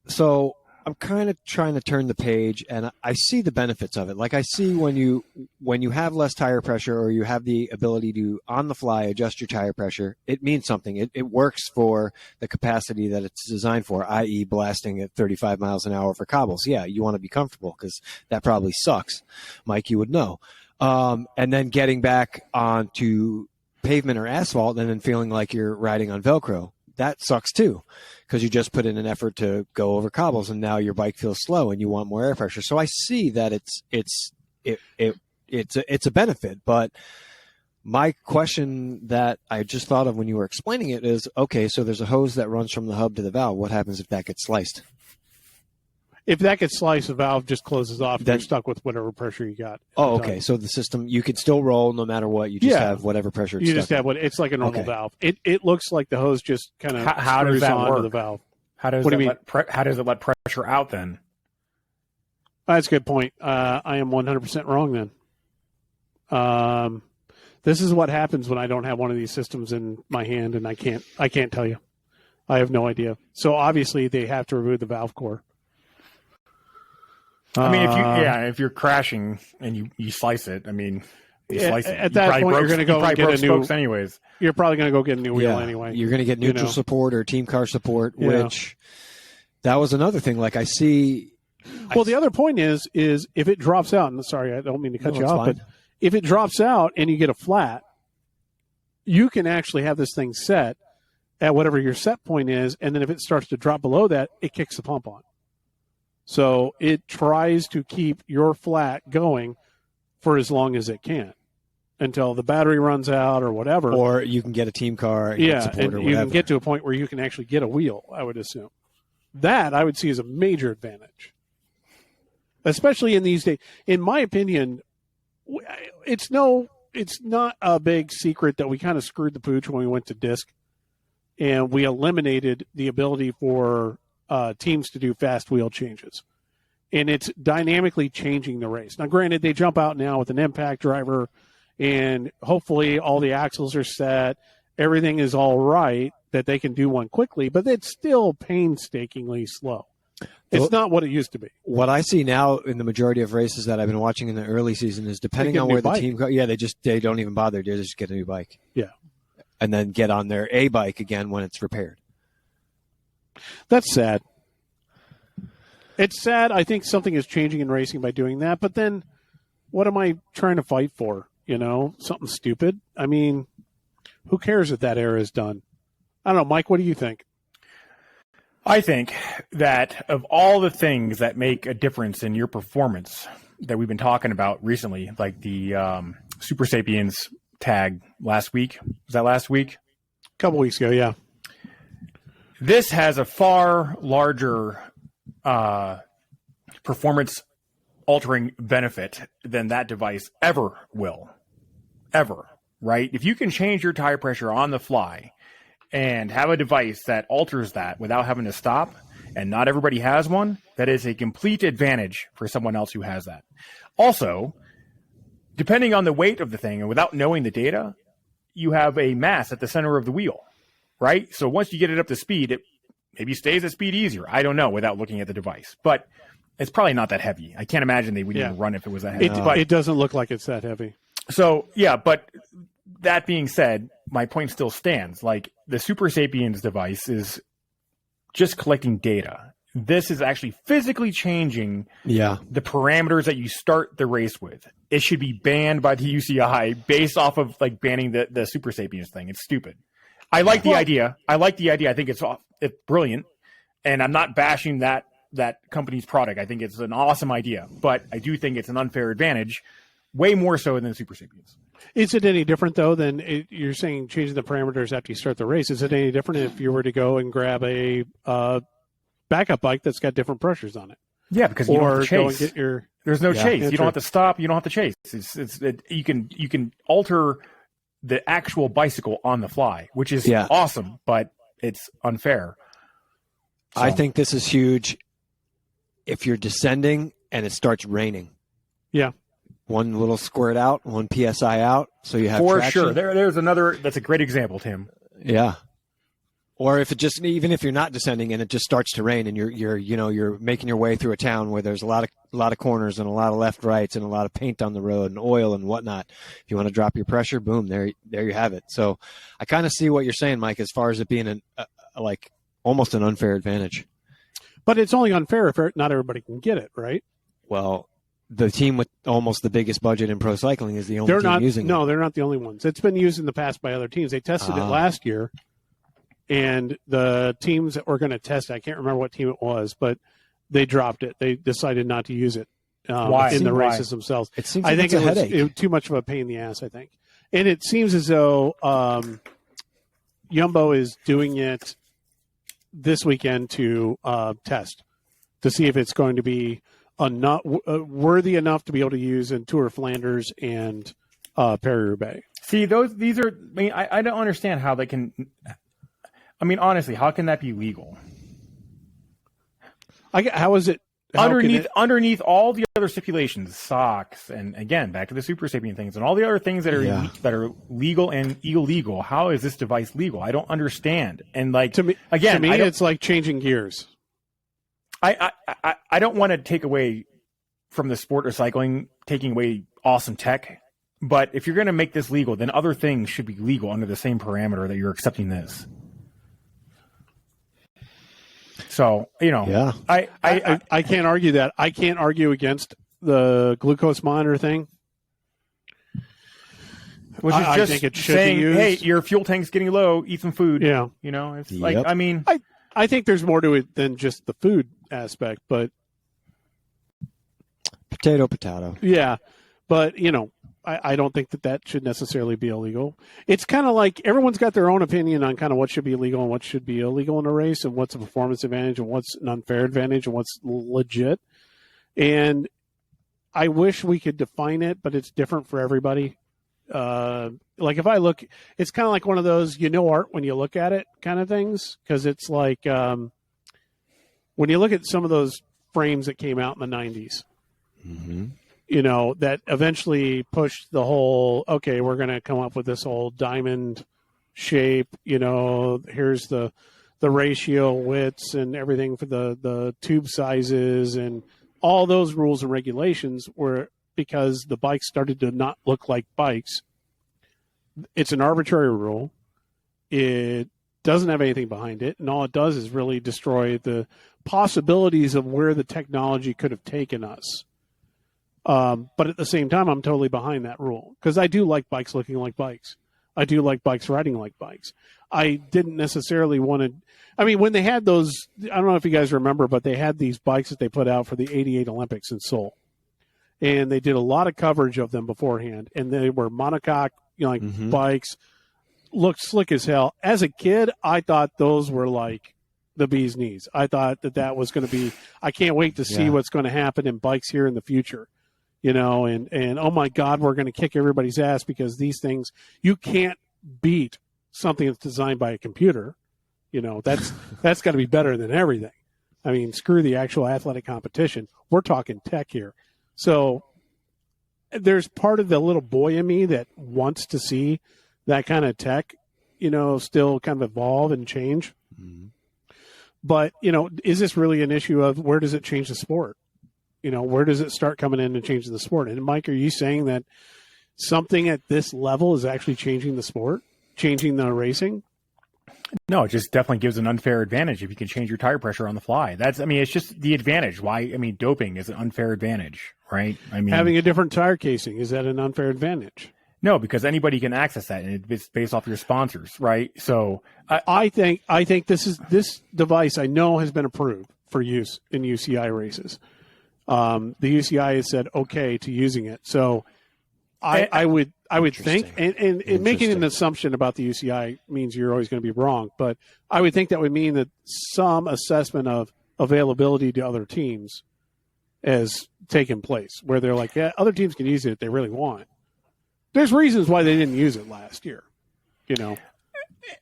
[SPEAKER 2] So I'm kind of trying to turn the page, and I see the benefits of it. Like I see when you have less tire pressure, or you have the ability to on the fly adjust your tire pressure, it means something. It works for the capacity that it's designed for, i.e. blasting at 35 miles an hour for cobbles. Yeah, you want to be comfortable because that probably sucks. Mike, you would know. And then getting back onto pavement or asphalt and then feeling like you're riding on Velcro. That sucks too, because you just put in an effort to go over cobbles, and now your bike feels slow, and you want more air pressure. So I see that it's a benefit. But my question that I just thought of when you were explaining it is, okay, so there's a hose that runs from the hub to the valve. What happens if that gets sliced?
[SPEAKER 1] If that gets sliced, the valve just closes off. Then you're stuck with whatever pressure you got.
[SPEAKER 2] Oh, okay. So the system, you can still roll no matter what. You just have whatever pressure it's
[SPEAKER 1] you just have what it's like a normal valve. It looks like the hose just kind of
[SPEAKER 4] how does that
[SPEAKER 1] onto
[SPEAKER 4] work?
[SPEAKER 1] The valve.
[SPEAKER 4] How does how does it let pressure out then?
[SPEAKER 1] That's a good point. I am 100% wrong then. This is what happens when I don't have one of these systems in my hand, and I can't tell you. I have no idea. So obviously they have to remove the valve core.
[SPEAKER 4] I mean, if you're crashing and you slice it, I mean, you slice it.
[SPEAKER 1] At that point, you're going to go and get a new.
[SPEAKER 4] Anyways,
[SPEAKER 1] you're probably going to go get a new wheel anyway.
[SPEAKER 2] You're going to get neutral support or team car support, which that was another thing. Like I see.
[SPEAKER 1] Well, the other point is if it drops out. And sorry, I don't mean to cut you off, but if it drops out and you get a flat, you can actually have this thing set at whatever your set point is, and then if it starts to drop below that, it kicks the pump on. So it tries to keep your flat going for as long as it can until the battery runs out or whatever.
[SPEAKER 2] Or you can get a team car and get support or whatever.
[SPEAKER 1] You can get to a point where you can actually get a wheel, I would assume. That I would see as a major advantage, especially in these days. In my opinion, it's not a big secret that we kind of screwed the pooch when we went to disc, and we eliminated the ability for teams to do fast wheel changes, and it's dynamically changing the race. Now, granted, they jump out now with an impact driver, and hopefully all the axles are set, everything is all right, that they can do one quickly, but it's still painstakingly slow. It's not what it used to be.
[SPEAKER 2] What I see now in the majority of races that I've been watching in the early season is depending on where the team goes, they don't even bother. They just get a new bike.
[SPEAKER 1] Yeah.
[SPEAKER 2] And then get on their A bike again when it's repaired.
[SPEAKER 1] That's sad. It's sad. I think something is changing in racing by doing that. But then what am I trying to fight for? Something stupid? I mean, who cares if that era is done? I don't know. Mike, what do you think?
[SPEAKER 4] I think that of all the things that make a difference in your performance that we've been talking about recently, like the Super Sapiens tag last week. Was that last week?
[SPEAKER 1] A couple weeks ago, yeah.
[SPEAKER 4] This has a far larger performance-altering benefit than that device ever will. Ever, right? If you can change your tire pressure on the fly and have a device that alters that without having to stop, and not everybody has one, that is a complete advantage for someone else who has that. Also, depending on the weight of the thing and without knowing the data, you have a mass at the center of the wheel. Right? So once you get it up to speed, it maybe stays at speed easier. I don't know without looking at the device. But it's probably not that heavy. I can't imagine they would even run if it was that heavy.
[SPEAKER 1] It doesn't look like it's that heavy.
[SPEAKER 4] So, but that being said, my point still stands. Like, the Super Sapiens device is just collecting data. This is actually physically changing the parameters that you start the race with. It should be banned by the UCI based off of, like, banning the Super Sapiens thing. It's stupid. I like the idea. I think it's brilliant, and I'm not bashing that company's product. I think it's an awesome idea, but I do think it's an unfair advantage, way more so than Super Sapiens.
[SPEAKER 1] Is it any different though than you're saying changing the parameters after you start the race? Is it any different if you were to go and grab a backup bike that's got different pressures on it?
[SPEAKER 4] Yeah, because you don't have to chase.
[SPEAKER 1] Go and get
[SPEAKER 4] There's no chase. You don't have to stop. You don't have to chase. You can alter the actual bicycle on the fly, which is awesome, but it's unfair.
[SPEAKER 2] So. I think this is huge if you're descending and it starts raining.
[SPEAKER 1] Yeah.
[SPEAKER 2] One little squirt out, one PSI out, so you have
[SPEAKER 4] For
[SPEAKER 2] traction.
[SPEAKER 4] sure. There's another, that's a great example, Tim.
[SPEAKER 2] Yeah. Or if it just, even if you're not descending and it just starts to rain and you're making your way through a town where there's a lot of corners and a lot of left rights and a lot of paint on the road and oil and whatnot. If you want to drop your pressure, boom, there you have it. So I kind of see what you're saying, Mike, as far as it being like almost an unfair advantage.
[SPEAKER 1] But it's only unfair if not everybody can get it, right?
[SPEAKER 2] Well, the team with almost the biggest budget in pro cycling is the only team using it.
[SPEAKER 1] No, they're not the only ones. It's been used in the past by other teams. They tested it last year, and the teams that were going to test it, I can't remember what team it was, but they dropped it. They decided not to use it in the races themselves.
[SPEAKER 2] It seems
[SPEAKER 1] I
[SPEAKER 2] like
[SPEAKER 1] think
[SPEAKER 2] it
[SPEAKER 1] was too much of a pain in the ass, I think. And it seems as though Jumbo is doing it this weekend to test, to see if it's going to be worthy enough to be able to use in Tour of Flanders and Paris-Roubaix.
[SPEAKER 4] See, these are. I mean, I don't understand how they can. I mean, honestly, how can that be legal?
[SPEAKER 1] How is it
[SPEAKER 4] underneath all the other stipulations, socks, and again back to the super sapien things and all the other things that are legal and illegal? How is this device legal? I don't understand. And like to me,
[SPEAKER 1] it's like changing gears.
[SPEAKER 4] I don't want to take away from the sport of cycling, taking away awesome tech. But if you're going to make this legal, then other things should be legal under the same parameter that you're accepting this. So, I
[SPEAKER 1] can't argue that. I can't argue against the glucose monitor thing.
[SPEAKER 4] Which is just
[SPEAKER 1] I think it should
[SPEAKER 4] saying,
[SPEAKER 1] be used.
[SPEAKER 4] hey, your fuel tank's getting low, eat some food.
[SPEAKER 1] Yeah.
[SPEAKER 4] It's like, I mean.
[SPEAKER 1] I think there's more to it than just the food aspect, but.
[SPEAKER 2] Potato.
[SPEAKER 1] Yeah. But, I don't think that should necessarily be illegal. It's kind of like everyone's got their own opinion on kind of what should be illegal and what should be illegal in a race, and what's a performance advantage and what's an unfair advantage and what's legit. And I wish we could define it, but it's different for everybody. Like if I look, it's kind of like one of those, art when you look at it kind of things. Cause it's like, when you look at some of those frames that came out in the 90s, that eventually pushed the whole, okay, we're going to come up with this whole diamond shape, here's the ratio widths and everything for the tube sizes, and all those rules and regulations were because the bikes started to not look like bikes. It's an arbitrary rule. It doesn't have anything behind it, and all it does is really destroy the possibilities of where the technology could have taken us. But at the same time, I'm totally behind that rule because I do like bikes looking like bikes. I do like bikes riding like bikes. I didn't necessarily want to. I mean, when they had those, I don't know if you guys remember, but they had these bikes that they put out for the '88 Olympics in Seoul, and they did a lot of coverage of them beforehand, and they were monocoque, bikes, looked slick as hell. As a kid, I thought those were like the bee's knees. I thought that was going to be. I can't wait to see what's going to happen in bikes here in the future. And oh my God, we're going to kick everybody's ass because these things, you can't beat something that's designed by a computer. That's got to be better than everything. I mean, screw the actual athletic competition. We're talking tech here. So there's part of the little boy in me that wants to see that kind of tech, still kind of evolve and change. Mm-hmm. But, is this really an issue of where does it change the sport? Where does it start coming in and changing the sport? And Mike, are you saying that something at this level is actually changing the sport, changing the racing?
[SPEAKER 4] No, it just definitely gives an unfair advantage if you can change your tire pressure on the fly. It's just the advantage. Doping is an unfair advantage, right?
[SPEAKER 1] Having a different tire casing, is that an unfair advantage?
[SPEAKER 4] No, because anybody can access that, and it's based off your sponsors, right? So
[SPEAKER 1] I think this device I know has been approved for use in UCI races. The UCI has said okay to using it. So I would think, and making an assumption about the UCI means you're always going to be wrong, but I would think that would mean that some assessment of availability to other teams has taken place where they're like, yeah, other teams can use it if they really want. There's reasons why they didn't use it last year,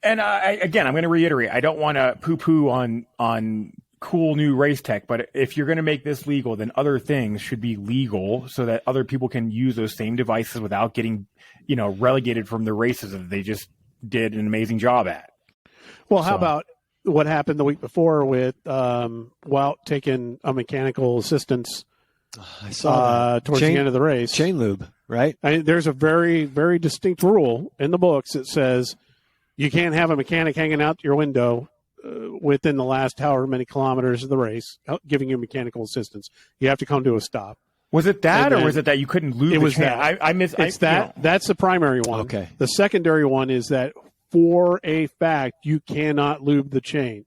[SPEAKER 1] And
[SPEAKER 4] I'm going to reiterate, I don't want to poo-poo on cool new race tech, but if you're going to make this legal, then other things should be legal so that other people can use those same devices without getting, relegated from the races that they just did an amazing job at.
[SPEAKER 1] Well, how
[SPEAKER 2] So-
[SPEAKER 1] about what happened the week before with Wout taking a mechanical assistance
[SPEAKER 2] I saw that.
[SPEAKER 1] towards the end of the race?
[SPEAKER 2] Chain lube, right?
[SPEAKER 1] There's a very, very distinct rule in the books that says you can't have a mechanic hanging out your window within the last however many kilometers of the race, giving you mechanical assistance. You have to come to a stop.
[SPEAKER 4] Was it that,
[SPEAKER 1] And
[SPEAKER 4] or
[SPEAKER 1] then-
[SPEAKER 4] was it that you couldn't lube
[SPEAKER 1] It
[SPEAKER 4] the
[SPEAKER 1] was
[SPEAKER 4] chain?
[SPEAKER 1] that.
[SPEAKER 4] I missed.
[SPEAKER 1] It's that.
[SPEAKER 4] You know.
[SPEAKER 1] That's the primary one.
[SPEAKER 2] Okay.
[SPEAKER 1] The secondary one is that for a fact you cannot lube the chain.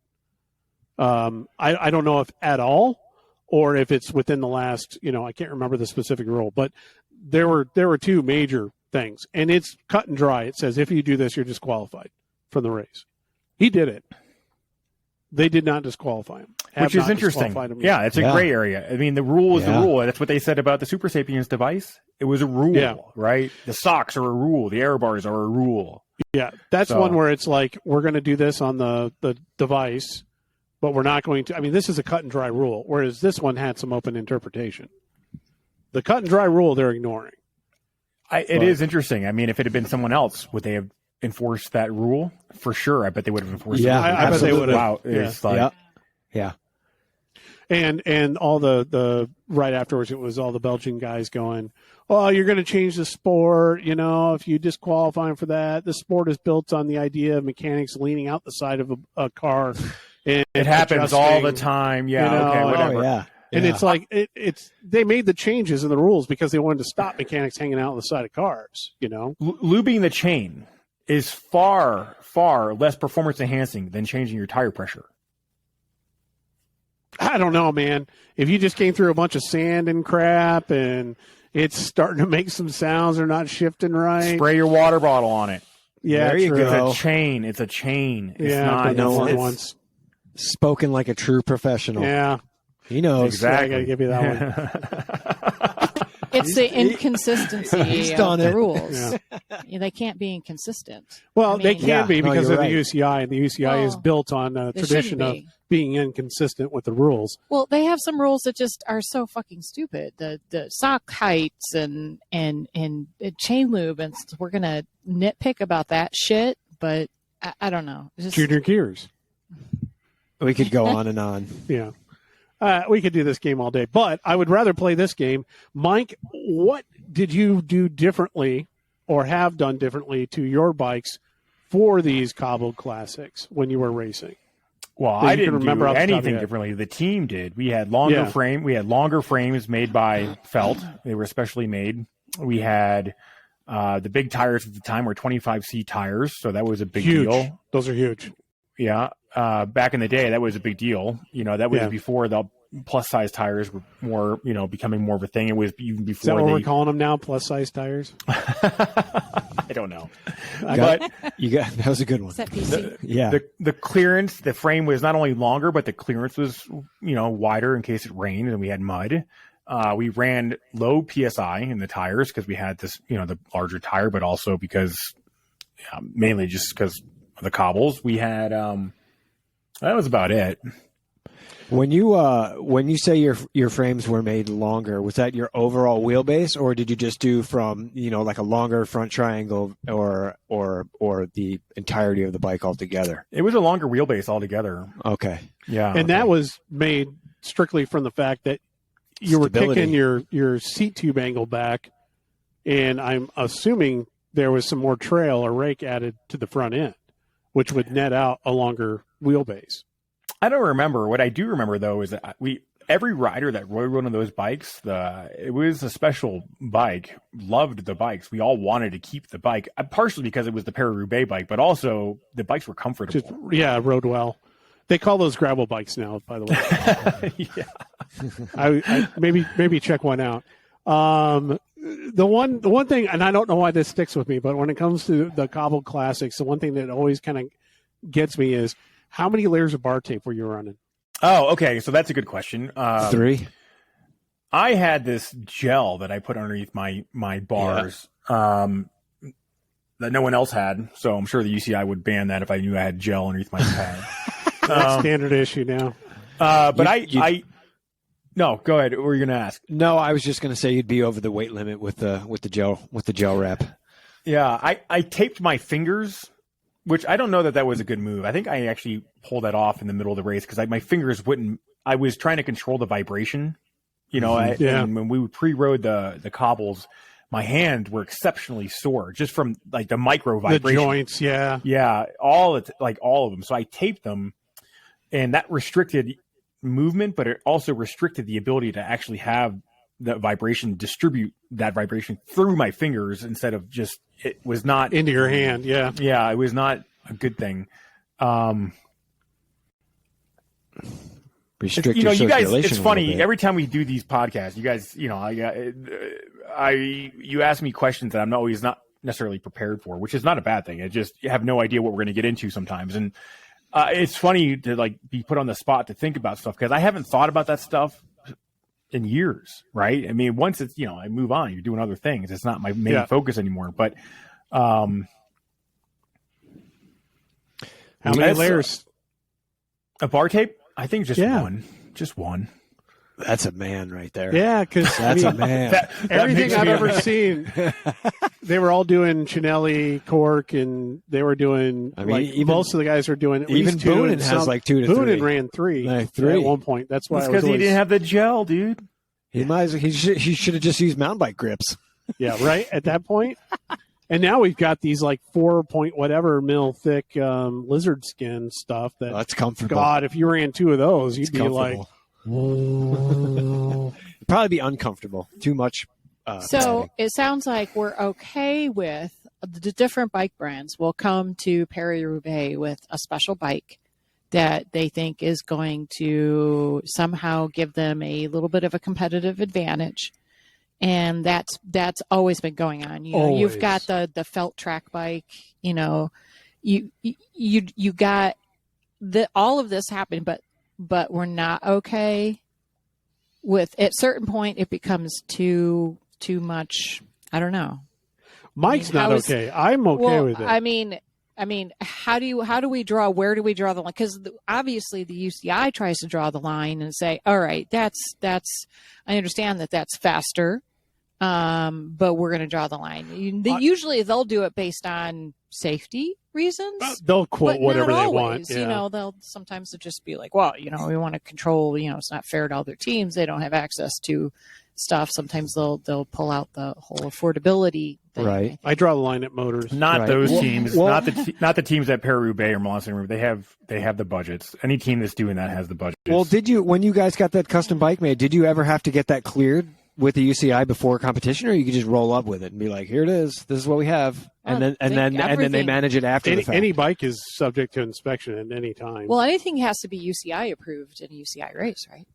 [SPEAKER 1] I don't know if at all, or if it's within the last. I can't remember the specific rule, but there were two major things, and it's cut and dry. It says if you do this, you're disqualified from the race. He did it. They did not disqualify him.
[SPEAKER 4] Which is interesting. Yeah, it's a gray area. I mean, the rule is the rule. That's what they said about the Super Sapiens device. It was a rule, right? The socks are a rule. The air bars are a rule.
[SPEAKER 1] Yeah, that's
[SPEAKER 4] So-
[SPEAKER 1] one where it's like, we're going to do this on the device, but we're not going to. I mean, this is a cut and dry rule, whereas this one had some open interpretation. The cut and dry rule they're ignoring.
[SPEAKER 4] It is interesting. I mean, if it had been someone else, would they have enforced that rule? For sure. I bet they would have enforced
[SPEAKER 2] Yeah,
[SPEAKER 4] it.
[SPEAKER 1] I bet they would have.
[SPEAKER 4] Wow. It's like,
[SPEAKER 2] Yeah.
[SPEAKER 1] And all the right afterwards, it was all the Belgian guys going, "Oh, you're going to change the sport. If you disqualify him for that, the sport is built on the idea of mechanics leaning out the side of a car." And
[SPEAKER 4] it happens all the
[SPEAKER 1] adjusting.
[SPEAKER 4] time. Yeah.
[SPEAKER 1] You know,
[SPEAKER 4] Okay.
[SPEAKER 1] oh,
[SPEAKER 4] Whatever.
[SPEAKER 2] Oh, yeah.
[SPEAKER 1] And
[SPEAKER 2] Yeah.
[SPEAKER 1] it's like it's they made the changes in the rules because they wanted to stop mechanics hanging out on the side of cars.
[SPEAKER 4] Lubing the chain is far, far less performance enhancing than changing your tire pressure.
[SPEAKER 1] I don't know, man. If you just came through a bunch of sand and crap and it's starting to make some sounds, they're not shifting right.
[SPEAKER 4] Spray your water bottle on it.
[SPEAKER 1] Yeah,
[SPEAKER 2] There you
[SPEAKER 1] true.
[SPEAKER 2] go.
[SPEAKER 4] It's a chain. It's a chain. It's
[SPEAKER 1] Yeah,
[SPEAKER 4] not.
[SPEAKER 1] I've done
[SPEAKER 2] no,
[SPEAKER 1] one
[SPEAKER 4] it's-
[SPEAKER 1] once.
[SPEAKER 2] Spoken like a true professional.
[SPEAKER 1] Yeah,
[SPEAKER 2] He knows.
[SPEAKER 4] Exactly.
[SPEAKER 1] I got to give you that one.
[SPEAKER 3] It's the inconsistency
[SPEAKER 2] He's
[SPEAKER 3] of
[SPEAKER 2] done
[SPEAKER 3] the
[SPEAKER 2] it.
[SPEAKER 3] rules. They can't be inconsistent.
[SPEAKER 1] Well,
[SPEAKER 3] I mean-
[SPEAKER 1] they can
[SPEAKER 2] Yeah,
[SPEAKER 1] be
[SPEAKER 2] no,
[SPEAKER 1] because
[SPEAKER 2] you're
[SPEAKER 1] of
[SPEAKER 2] right.
[SPEAKER 1] the UCI, and the UCI is
[SPEAKER 3] Well,
[SPEAKER 1] built on a
[SPEAKER 3] they
[SPEAKER 1] tradition
[SPEAKER 3] shouldn't
[SPEAKER 1] of
[SPEAKER 3] be.
[SPEAKER 1] being inconsistent with the rules.
[SPEAKER 3] Well, they have some rules that just are so fucking stupid. The sock heights and chain lube, and we're gonna nitpick about that shit. But I don't know. It's just,
[SPEAKER 1] Junior gears.
[SPEAKER 2] We could go on and on.
[SPEAKER 1] Yeah. We could do this game all day, but I would rather play this game. Mike, what did you do differently or have done differently to your bikes for these cobbled classics when you were racing?
[SPEAKER 4] Well,
[SPEAKER 1] that
[SPEAKER 4] I
[SPEAKER 1] you can
[SPEAKER 4] didn't
[SPEAKER 1] remember
[SPEAKER 4] do
[SPEAKER 1] off the top of your
[SPEAKER 4] anything
[SPEAKER 1] head?
[SPEAKER 4] differently. The team did. We had longer frame. We had longer frames made by Felt. They were specially made. We had the big tires at the time were 25C tires, so that was a big
[SPEAKER 1] Huge.
[SPEAKER 4] deal.
[SPEAKER 1] Those are huge.
[SPEAKER 4] Yeah. Back in the day, that was a big deal. That was
[SPEAKER 1] Yeah.
[SPEAKER 4] before the plus size tires were more, becoming more of a thing. It was even
[SPEAKER 1] Is that
[SPEAKER 4] before
[SPEAKER 1] what
[SPEAKER 4] they.
[SPEAKER 1] we're calling them now? Plus size tires?
[SPEAKER 4] I don't know.
[SPEAKER 2] Got-
[SPEAKER 4] But
[SPEAKER 2] that was a good one.
[SPEAKER 3] is that PC?
[SPEAKER 2] Yeah.
[SPEAKER 4] the clearance, the frame was not only longer, but the clearance was, wider in case it rained and we had mud. We ran low PSI in the tires because we had this, the larger tire, but also because mainly just because of the cobbles. We had, that was about it.
[SPEAKER 2] When you say your frames were made longer, was that your overall wheelbase, or did you just do from like a longer front triangle, or the entirety of the bike altogether?
[SPEAKER 4] It was a longer wheelbase altogether.
[SPEAKER 2] Okay.
[SPEAKER 4] Yeah.
[SPEAKER 1] And that was made strictly from the fact that you were
[SPEAKER 2] Stability.
[SPEAKER 1] kicking your seat tube angle back, and I'm assuming there was some more trail or rake added to the front end, which would net out a longer wheelbase.
[SPEAKER 4] I don't remember. What I do remember though is that every rider that rode one of those bikes, it was a special bike. Loved the bikes. We all wanted to keep the bike, partially because it was the Paris-Roubaix bike, but also the bikes were comfortable.
[SPEAKER 1] Just, yeah, rode well. They call those gravel bikes now, by the way.
[SPEAKER 4] Yeah.
[SPEAKER 1] I maybe check one out. The one thing, and I don't know why this sticks with me, but when it comes to the cobbled classics, the one thing that always kind of gets me is how many layers of bar tape were you running?
[SPEAKER 4] Oh, okay. So that's a good question.
[SPEAKER 2] 3.
[SPEAKER 4] I had this gel that I put underneath my bars that no one else had. So I'm sure the UCI would ban that if I knew I had gel underneath my pad.
[SPEAKER 1] That's standard issue now.
[SPEAKER 4] But no, go ahead. What were you going to ask?
[SPEAKER 2] No, I was just going to say you'd be over the weight limit with the gel wrap.
[SPEAKER 4] Yeah, I taped my fingers Which I don't know that was a good move. I think I actually pulled that off in the middle of the race because my fingers wouldn't. I was trying to control the vibration, and when we pre-rode the cobbles, my hands were exceptionally sore just from like the micro vibration.
[SPEAKER 1] The joints,
[SPEAKER 4] yeah, all of them. So I taped them, and that restricted movement, but it also restricted the ability to actually have the vibration distribute that vibration through my fingers instead of just it was not
[SPEAKER 1] into your hand.
[SPEAKER 4] Yeah, it was not a good thing.
[SPEAKER 2] Restrict
[SPEAKER 4] you
[SPEAKER 2] your
[SPEAKER 4] guys.
[SPEAKER 2] circulation
[SPEAKER 4] It's
[SPEAKER 2] a
[SPEAKER 4] funny
[SPEAKER 2] little bit.
[SPEAKER 4] every time we do these podcasts. You guys, you ask me questions that I'm always not necessarily prepared for, which is not a bad thing. I just have no idea what we're going to get into sometimes, and it's funny to like be put on the spot to think about stuff because I haven't thought about that stuff in years, right? I mean, once it's I move on. You're doing other things. It's not my main focus anymore. But
[SPEAKER 1] how many layers?
[SPEAKER 4] A bar tape? I think just one. Just one.
[SPEAKER 2] That's a man right there.
[SPEAKER 1] Yeah, because
[SPEAKER 2] That's a man.
[SPEAKER 1] Everything I've ever seen, they were all doing Chinelli, Cork, and they were doing. Most of the guys were doing. At
[SPEAKER 2] Even
[SPEAKER 1] least two,
[SPEAKER 2] Boonen has like 2 to 3.
[SPEAKER 1] Boonen ran 3 at one point. That's why.
[SPEAKER 4] Because he didn't have the gel, dude.
[SPEAKER 2] He should have just used mountain bike grips.
[SPEAKER 1] Yeah, right at that point. And now we've got these like 4-point-whatever mil thick lizard skin stuff.
[SPEAKER 2] That's comfortable.
[SPEAKER 1] God, if you ran 2 of those, you'd be like,
[SPEAKER 2] it'd probably be uncomfortable. Too much.
[SPEAKER 3] So it sounds like we're okay with the different bike brands will come to Paris-Roubaix with a special bike that they think is going to somehow give them a little bit of a competitive advantage. And that's always been going on. You've got the felt track bike. You got all of this happened, but we're not okay with. At certain point, it becomes too much. I don't know.
[SPEAKER 1] Mike's not okay. I'm okay with it.
[SPEAKER 3] I mean, how do we draw? Where do we draw the line? Because obviously the UCI tries to draw the line and say, all right, that's. I understand that's faster. But we're going to draw the line. Usually they'll do it based on safety reasons.
[SPEAKER 1] They'll quote whatever they want.
[SPEAKER 3] Yeah. They'll sometimes just be like, well, we want to control, it's not fair to other teams. They don't have access to stuff. Sometimes they'll pull out the whole affordability thing.
[SPEAKER 2] Right.
[SPEAKER 1] I draw the line at motors.
[SPEAKER 4] Not those teams. Not the teams at Paris-Roubaix or Milan-San They have the budgets. Any team that's doing that has the budgets.
[SPEAKER 2] Well, when you guys got that custom bike made, did you ever have to get that cleared with the UCI before competition, or you could just roll up with it and be like, "Here it is. This is what we have," and then they manage it after the fact.
[SPEAKER 1] Any bike is subject to inspection at any time.
[SPEAKER 3] Well, anything has to be UCI approved in a UCI race, right?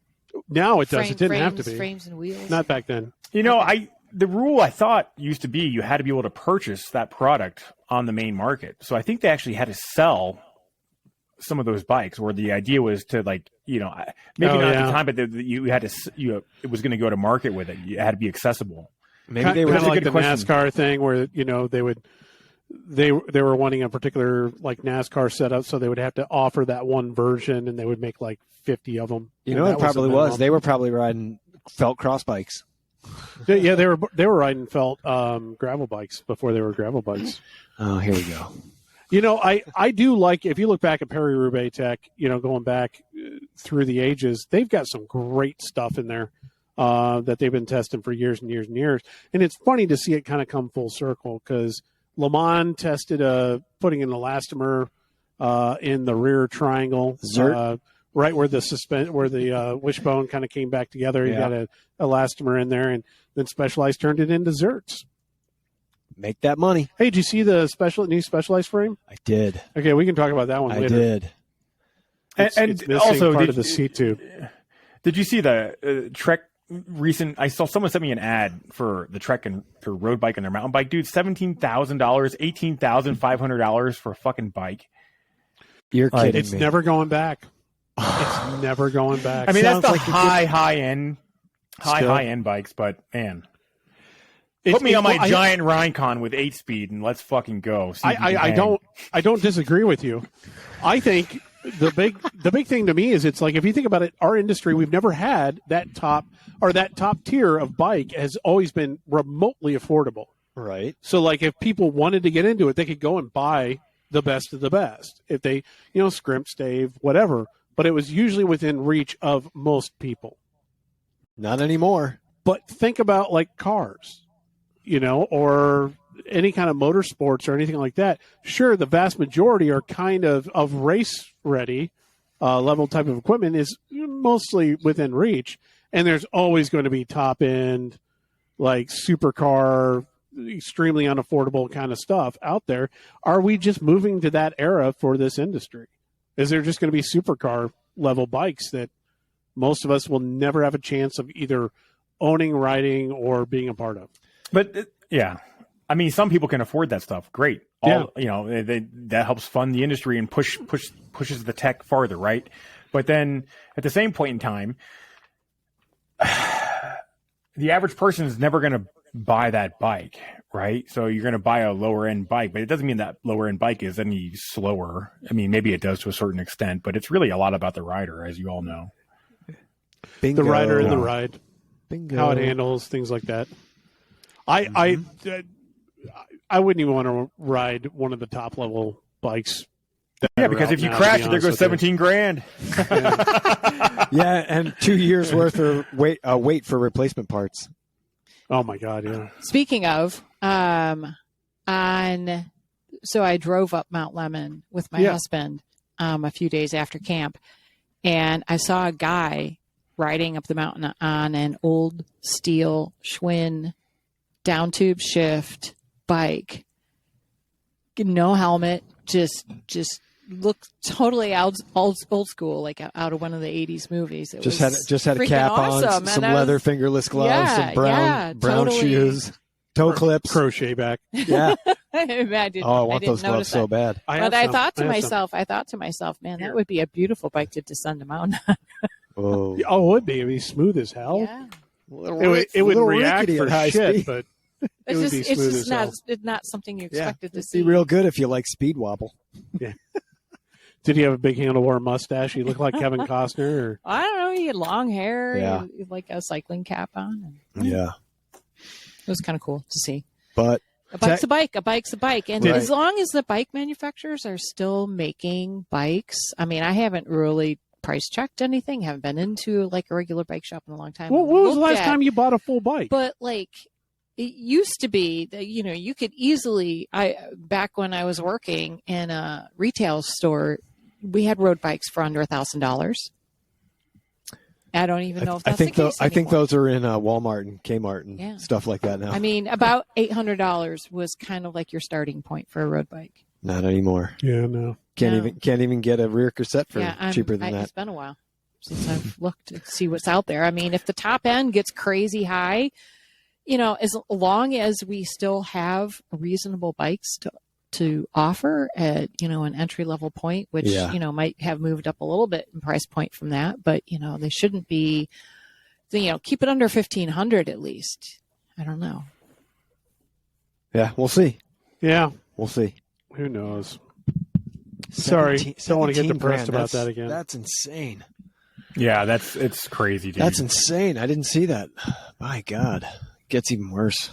[SPEAKER 1] Now it does. It didn't have to be.
[SPEAKER 3] Frames and wheels.
[SPEAKER 1] Not back then.
[SPEAKER 4] The rule I thought used to be you had to be able to purchase that product on the main market. So I think they actually had to sell some of those bikes, where the idea was to maybe not at the time, but you had to it was going to go to market with it. You had to be accessible.
[SPEAKER 2] Maybe they were
[SPEAKER 1] like the NASCAR thing where they were wanting a particular like NASCAR setup, so they would have to offer that one version, and they would make like 50 of them.
[SPEAKER 2] It probably was. They were probably riding felt cross bikes.
[SPEAKER 1] Yeah, they were riding felt gravel bikes before they were gravel bikes.
[SPEAKER 2] Oh, here we go.
[SPEAKER 1] I do like, if you look back at Paris-Roubaix Tech, going back through the ages, they've got some great stuff in there that they've been testing for years and years and years. And it's funny to see it kind of come full circle, because Le Mans tested putting an elastomer in the rear triangle, right where the wishbone kind of came back together. You got an elastomer in there, and then Specialized turned it into Zerts.
[SPEAKER 2] Make that money.
[SPEAKER 1] Hey, did you see the new Specialized frame?
[SPEAKER 2] I did.
[SPEAKER 1] Okay, we can talk about that one later.
[SPEAKER 2] I did.
[SPEAKER 1] It's also part of the seat tube.
[SPEAKER 4] Did you see the Trek recent? I saw someone sent me an ad for the Trek and for road bike and their mountain bike, dude. $17,000, $18,500 for a fucking bike.
[SPEAKER 2] You're kidding
[SPEAKER 1] It's
[SPEAKER 2] me.
[SPEAKER 1] never going back. It's never going back.
[SPEAKER 4] I mean,
[SPEAKER 1] Sounds
[SPEAKER 4] that's the
[SPEAKER 1] like
[SPEAKER 4] high end bikes, but man. Put me on my giant Rhinecon with 8-speed and let's fucking go.
[SPEAKER 1] I don't disagree with you. I think the big thing to me is, it's like, if you think about it, our industry, we've never had that top tier of bike has always been remotely affordable.
[SPEAKER 2] Right.
[SPEAKER 1] So like, if people wanted to get into it, they could go and buy the best of the best. If they, scrimp, stave, whatever, but it was usually within reach of most people.
[SPEAKER 2] Not anymore.
[SPEAKER 1] But think about like cars, or any kind of motorsports or anything like that. Sure, the vast majority are kind of race ready level type of equipment is mostly within reach. And there's always going to be top end, like supercar, extremely unaffordable kind of stuff out there. Are we just moving to that era for this industry? Is there just going to be supercar level bikes that most of us will never have a chance of either owning, riding, or being a part of?
[SPEAKER 4] But yeah, I mean, some people can afford that stuff. Great. That helps fund the industry and pushes the tech farther, right? But then at the same point in time, the average person is never going to buy that bike, right? So you're going to buy a lower end bike, but it doesn't mean that lower end bike is any slower. I mean, maybe it does to a certain extent, but it's really a lot about the rider, as you all know.
[SPEAKER 2] Bingo.
[SPEAKER 1] The rider and the ride,
[SPEAKER 2] Bingo.
[SPEAKER 1] how it handles, things like that. I wouldn't even want to ride one of the top level bikes.
[SPEAKER 4] Yeah, because if you crash it, there goes 17 grand.
[SPEAKER 2] Yeah, and 2 years worth of wait for replacement parts.
[SPEAKER 1] Oh my God! Yeah.
[SPEAKER 3] Speaking of, so I drove up Mount Lemmon with my husband a few days after camp, and I saw a guy riding up the mountain on an old steel Schwinn down tube shift bike, no helmet, just looked totally old school, like out of one of the 80s movies. It
[SPEAKER 2] just
[SPEAKER 3] was
[SPEAKER 2] had a cap
[SPEAKER 3] awesome.
[SPEAKER 2] on, some leather fingerless gloves, some brown
[SPEAKER 3] totally.
[SPEAKER 2] shoes, toe clips,
[SPEAKER 1] crochet back.
[SPEAKER 2] Yeah.
[SPEAKER 3] I
[SPEAKER 2] want those gloves so bad.
[SPEAKER 3] But I thought to myself, man, that would be a beautiful bike to descend a mountain on.
[SPEAKER 2] Oh,
[SPEAKER 1] it would be. It'd be smooth as hell.
[SPEAKER 3] Yeah.
[SPEAKER 1] It would react for shit,
[SPEAKER 2] speed.
[SPEAKER 1] but it would be smooth as hell.
[SPEAKER 3] It's not something you expected to
[SPEAKER 2] It'd
[SPEAKER 3] see.
[SPEAKER 2] be real good if you like speed wobble.
[SPEAKER 1] Yeah. Did he have a big handlebar mustache? He looked like Kevin Costner? Or?
[SPEAKER 3] I don't know. He had long hair.
[SPEAKER 2] Yeah.
[SPEAKER 3] He had like a cycling cap on.
[SPEAKER 2] Yeah.
[SPEAKER 3] It was kind of cool to see.
[SPEAKER 2] But
[SPEAKER 3] a bike's a bike. A bike's a bike. And
[SPEAKER 2] Right.
[SPEAKER 3] as long as the bike manufacturers are still making bikes, I mean, I haven't really price checked anything. Haven't been into like a regular bike shop in a long time.
[SPEAKER 1] What was the last time you bought a full bike?
[SPEAKER 3] But like, it used to be that, you could easily, back when I was working in a retail store, we had road bikes for under $1,000. I don't even know if that's the case
[SPEAKER 2] I think
[SPEAKER 3] anymore.
[SPEAKER 2] those are in Walmart and Kmart and stuff like that now.
[SPEAKER 3] I mean, about $800 was kind of like your starting point for a road bike.
[SPEAKER 2] Not anymore.
[SPEAKER 1] Yeah, no.
[SPEAKER 2] Can't even get a rear cassette for cheaper than that.
[SPEAKER 3] It's been a while since I've looked to see what's out there. I mean, if the top end gets crazy high, as long as we still have reasonable bikes to offer at, an entry level point, which, might have moved up a little bit in price point from that, but, they shouldn't be, keep it under 1,500 at least. I don't know.
[SPEAKER 2] Yeah, we'll see.
[SPEAKER 1] Yeah.
[SPEAKER 2] We'll see.
[SPEAKER 1] Who knows? Sorry. Don't want to get depressed about that again.
[SPEAKER 2] That's insane.
[SPEAKER 4] Yeah, it's crazy, dude.
[SPEAKER 2] That's insane. I didn't see that. My God. Gets even worse.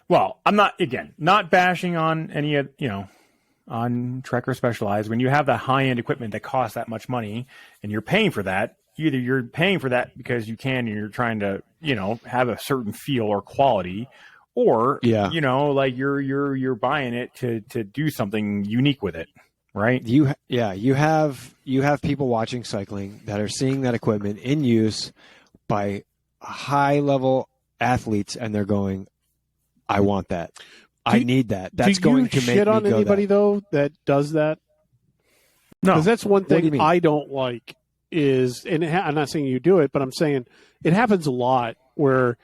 [SPEAKER 4] Well, I'm not bashing on any of, on Trek or Specialized. When you have the high-end equipment that costs that much money and you're paying for that, either you're paying for that because you can and you're trying to, have a certain feel or quality, or, like you're buying it to do something unique with it, right?
[SPEAKER 2] You have people watching cycling that are seeing that equipment in use by high-level athletes, and they're going, I want that. I need that. That's going to make me
[SPEAKER 1] shit on
[SPEAKER 2] go
[SPEAKER 1] anybody
[SPEAKER 2] that.
[SPEAKER 1] though that does that?
[SPEAKER 2] No,
[SPEAKER 1] because that's one
[SPEAKER 2] What do you
[SPEAKER 1] thing
[SPEAKER 2] mean?
[SPEAKER 1] I don't like is, and I'm not saying you do it, but I'm saying it happens a lot where,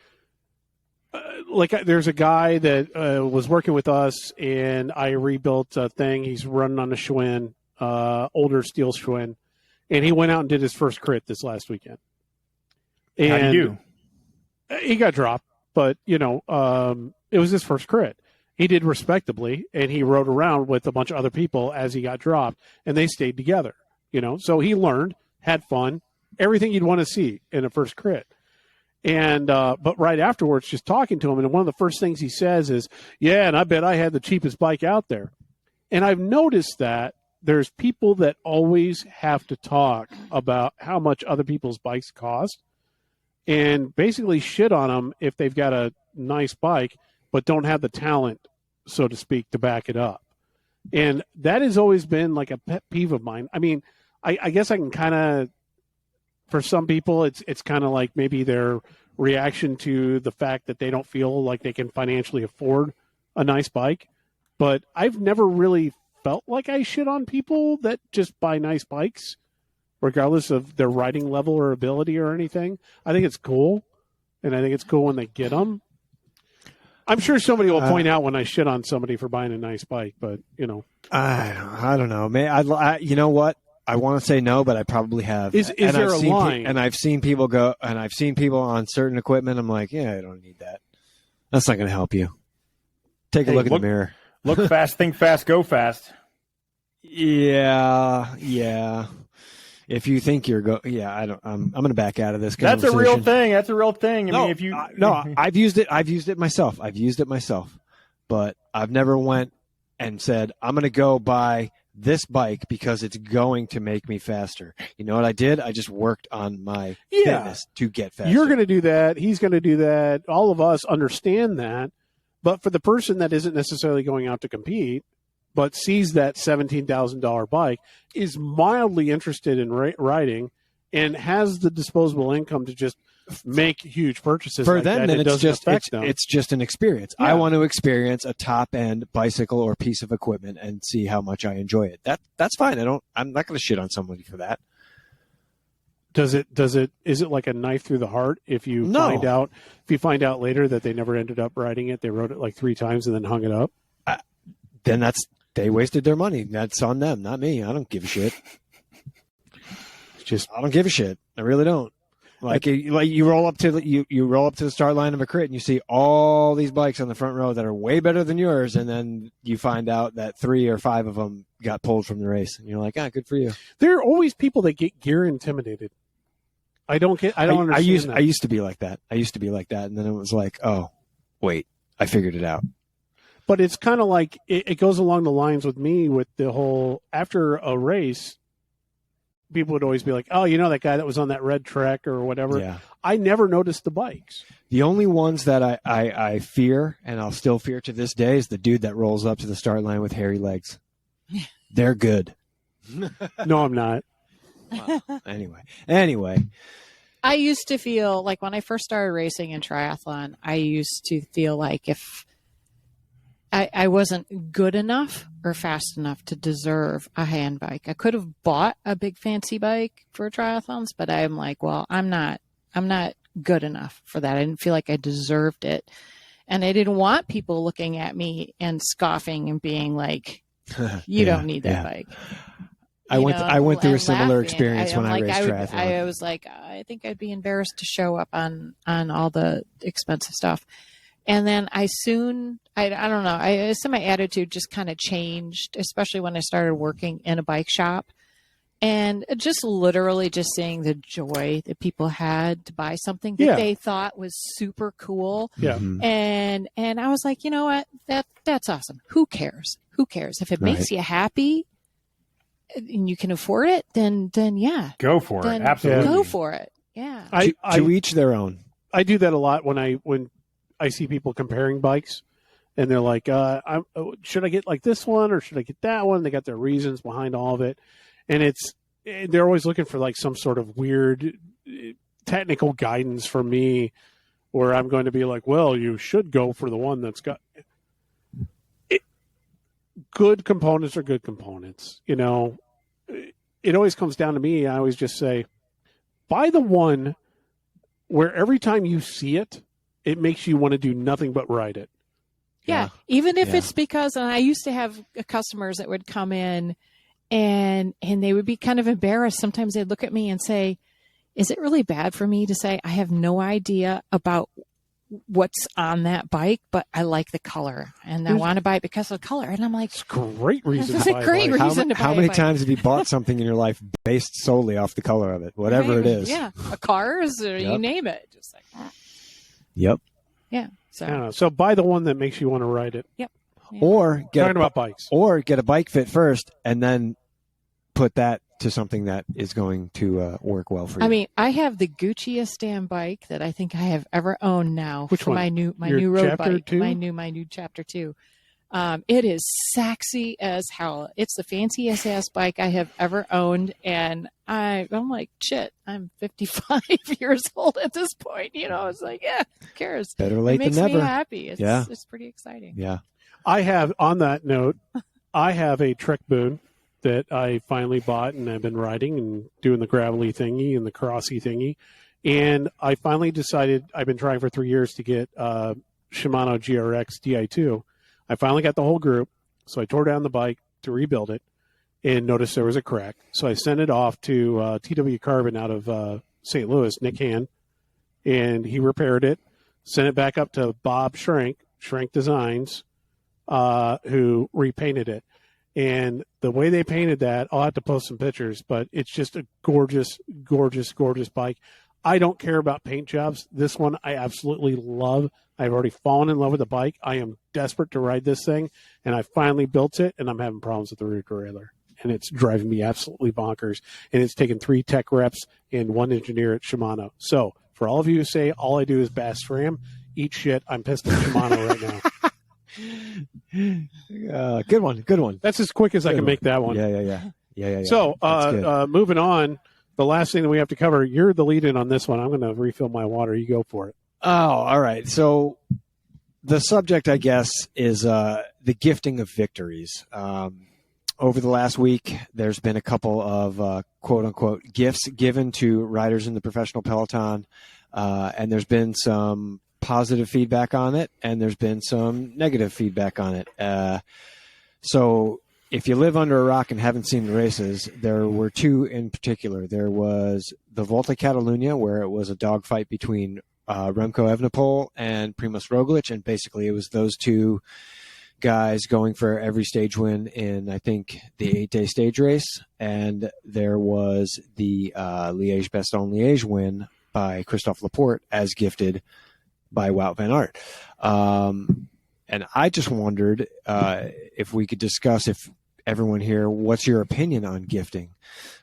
[SPEAKER 1] there's a guy that was working with us, and I rebuilt a thing. He's running on a Schwinn, older steel Schwinn, and he went out and did his first crit this last weekend. And
[SPEAKER 4] How'd you do?
[SPEAKER 1] He got dropped, but it was his first crit. He did respectably, and he rode around with a bunch of other people as he got dropped, and they stayed together. So he learned, had fun, everything you'd want to see in a first crit. And but right afterwards, just talking to him, and one of the first things he says is, "Yeah, and I bet I had the cheapest bike out there." And I've noticed that there's people that always have to talk about how much other people's bikes cost and basically shit on them if they've got a nice bike but don't have the talent, so to speak, to back it up. And that has always been like a pet peeve of mine. I mean, I guess I can kind of, for some people, it's kind of like maybe their reaction to the fact that they don't feel like they can financially afford a nice bike. But I've never really felt like I shit on people that just buy nice bikes, regardless of their riding level or ability or anything. I think it's cool, and I think it's cool when they get them. I'm sure somebody will point out when I shit on somebody for buying a nice bike, but
[SPEAKER 2] I don't know. You know what? I want to say no, but I probably have.
[SPEAKER 1] Is there a line?
[SPEAKER 2] And I've seen people go, and I've seen people on certain equipment. I'm like, yeah, I don't need that. That's not going to help you. Take a look in the mirror.
[SPEAKER 4] Look fast, think fast, go fast.
[SPEAKER 2] Yeah. If you think I'm going to back out of this.
[SPEAKER 4] That's a real thing. That's a real thing. I mean, if you
[SPEAKER 2] I've used it myself. But I've never went and said I'm going to go buy this bike because it's going to make me faster. You know what I did? I just worked on my fitness to get faster.
[SPEAKER 1] You're going to do that. He's going to do that. All of us understand that. But for the person that isn't necessarily going out to compete, but sees that $17,000 bike, is mildly interested in riding, and has the disposable income to just make huge purchases
[SPEAKER 2] for
[SPEAKER 1] like
[SPEAKER 2] them,
[SPEAKER 1] that,
[SPEAKER 2] then
[SPEAKER 1] it's
[SPEAKER 2] just an experience.
[SPEAKER 1] Yeah.
[SPEAKER 2] I want to experience a top end bicycle or piece of equipment and see how much I enjoy it. That's fine. I'm not going to shit on somebody for that.
[SPEAKER 1] Is it like a knife through the heart if you find out later that they never ended up riding it, they rode it like 3 times and then hung it up?
[SPEAKER 2] Then they wasted their money. That's on them, not me. I don't give a shit. I don't give a shit. I really don't. Like you roll up to the start line of a crit and you see all these bikes on the front row that are way better than yours, and then you find out that 3 or 5 of them got pulled from the race, and you're like, good for you.
[SPEAKER 1] There are always people that get gear intimidated. I don't understand that.
[SPEAKER 2] I used to be like that. And then it was like, oh, wait, I figured it out.
[SPEAKER 1] But it's kind of like it goes along the lines with me with the whole, after a race, people would always be like, oh, that guy that was on that red Trek or whatever.
[SPEAKER 2] Yeah.
[SPEAKER 1] I never noticed the bikes.
[SPEAKER 2] The only ones that I fear, and I'll still fear to this day, is the dude that rolls up to the start line with hairy legs. They're good.
[SPEAKER 1] No, I'm not.
[SPEAKER 2] Well, anyway.
[SPEAKER 3] I used to feel like when I first started racing in triathlon, I used to feel like if I wasn't good enough or fast enough to deserve a hand bike. I could have bought a big fancy bike for triathlons, but I'm like, well, I'm not good enough for that. I didn't feel like I deserved it. And I didn't want people looking at me and scoffing and being like, you don't need that bike.
[SPEAKER 2] I went through a similar experience when I raced triathlon.
[SPEAKER 3] I was like, I think I'd be embarrassed to show up on all the expensive stuff. And then I don't know. My attitude just kind of changed, especially when I started working in a bike shop, and just literally just seeing the joy that people had to buy something that they thought was super cool.
[SPEAKER 1] Yeah.
[SPEAKER 3] And I was like, you know what? That's awesome. Who cares? If it makes you happy and you can afford it, then yeah.
[SPEAKER 4] Go for it. Absolutely.
[SPEAKER 3] Go for it. Yeah.
[SPEAKER 2] To each their own.
[SPEAKER 1] I do that a lot when I see people comparing bikes, and they're like, should I get like this one or should I get that one? They got their reasons behind all of it. And they're always looking for like some sort of weird technical guidance from me, where I'm going to be like, well, you should go for the one that's got it. Good components are good components. It always comes down to me. I always just say, buy the one where every time you see it, it makes you want to do nothing but ride it.
[SPEAKER 3] Yeah. Even if it's because, and I used to have customers that would come in and they would be kind of embarrassed. Sometimes they'd look at me and say, is it really bad for me to say I have no idea about what's on that bike, but I like the color and I want to buy it because of the color? And I'm like,
[SPEAKER 1] it's a great reason.
[SPEAKER 3] It's a great reason to buy it.
[SPEAKER 2] How many times have you bought something in your life based solely off the color of it, whatever it is?
[SPEAKER 3] Yeah, cars or you name it. Just like,
[SPEAKER 2] Yep.
[SPEAKER 3] yeah.
[SPEAKER 1] So buy the one that makes you want to ride it.
[SPEAKER 3] Yep. Yeah.
[SPEAKER 2] or
[SPEAKER 1] Talking about bikes.
[SPEAKER 2] or get a bike fit first and then put that to something that is going to work well for you.
[SPEAKER 3] I mean, I have the Gucciest damn bike that I think I have ever owned now.
[SPEAKER 1] Which
[SPEAKER 3] for
[SPEAKER 1] one?
[SPEAKER 3] My new
[SPEAKER 1] Your
[SPEAKER 3] road
[SPEAKER 1] Chapter
[SPEAKER 3] bike.
[SPEAKER 1] 2?
[SPEAKER 3] My new Chapter 2. It is sexy as hell. It's the fanciest ass bike I have ever owned, and I'm like, shit, I'm 55 years old at this point. You know, it's like, yeah, who cares?
[SPEAKER 2] Better late
[SPEAKER 3] It makes
[SPEAKER 2] than never.
[SPEAKER 3] me happy. It's pretty exciting.
[SPEAKER 2] Yeah.
[SPEAKER 1] I have, on that note, I have a Trek boon that I finally bought, and I've been riding and doing the gravelly thingy and the crossy thingy. And I finally decided, I've been trying for 3 years to get Shimano GRX Di2. I finally got the whole group, so I tore down the bike to rebuild it and noticed there was a crack. So I sent it off to TW Carbon out of St. Louis, Nick Han, and he repaired it, sent it back up to Bob Schrank Designs, who repainted it. And the way they painted that, I'll have to post some pictures, but it's just a gorgeous, gorgeous, gorgeous bike. I don't care about paint jobs. This one I absolutely love. I've already fallen in love with the bike. I am desperate to ride this thing, and I finally built it, and I'm having problems with the rear derailleur. And it's driving me absolutely bonkers. And it's taken 3 tech reps and 1 engineer at Shimano. So for all of you who say all I do is bass ram, eat shit. I'm pissed at Shimano right now.
[SPEAKER 2] Good one.
[SPEAKER 1] That's as quick as I can make that one.
[SPEAKER 2] Yeah.
[SPEAKER 1] So
[SPEAKER 2] That's good.
[SPEAKER 1] moving on, the last thing that we have to cover, you're the lead in on this one. I'm going to refill my water. You go for it.
[SPEAKER 2] Oh, all right. So the subject, I guess, is the gifting of victories. Over the last week, there's been a couple of quote-unquote gifts given to riders in the professional peloton, and there's been some positive feedback on it, and there's been some negative feedback on it. So if you live under a rock and haven't seen the races, there were 2 in particular. There was the Volta Catalunya, where it was a dogfight between Remco Evenepoel and Primoz Roglic, and basically it was those 2 guys going for every stage win in, I think, the 8-day stage race. And there was the Liège-Bastogne-Liège win by Christophe Laporte, as gifted by Wout van Aert. And I just wondered if we could discuss, if everyone here, what's your opinion on gifting?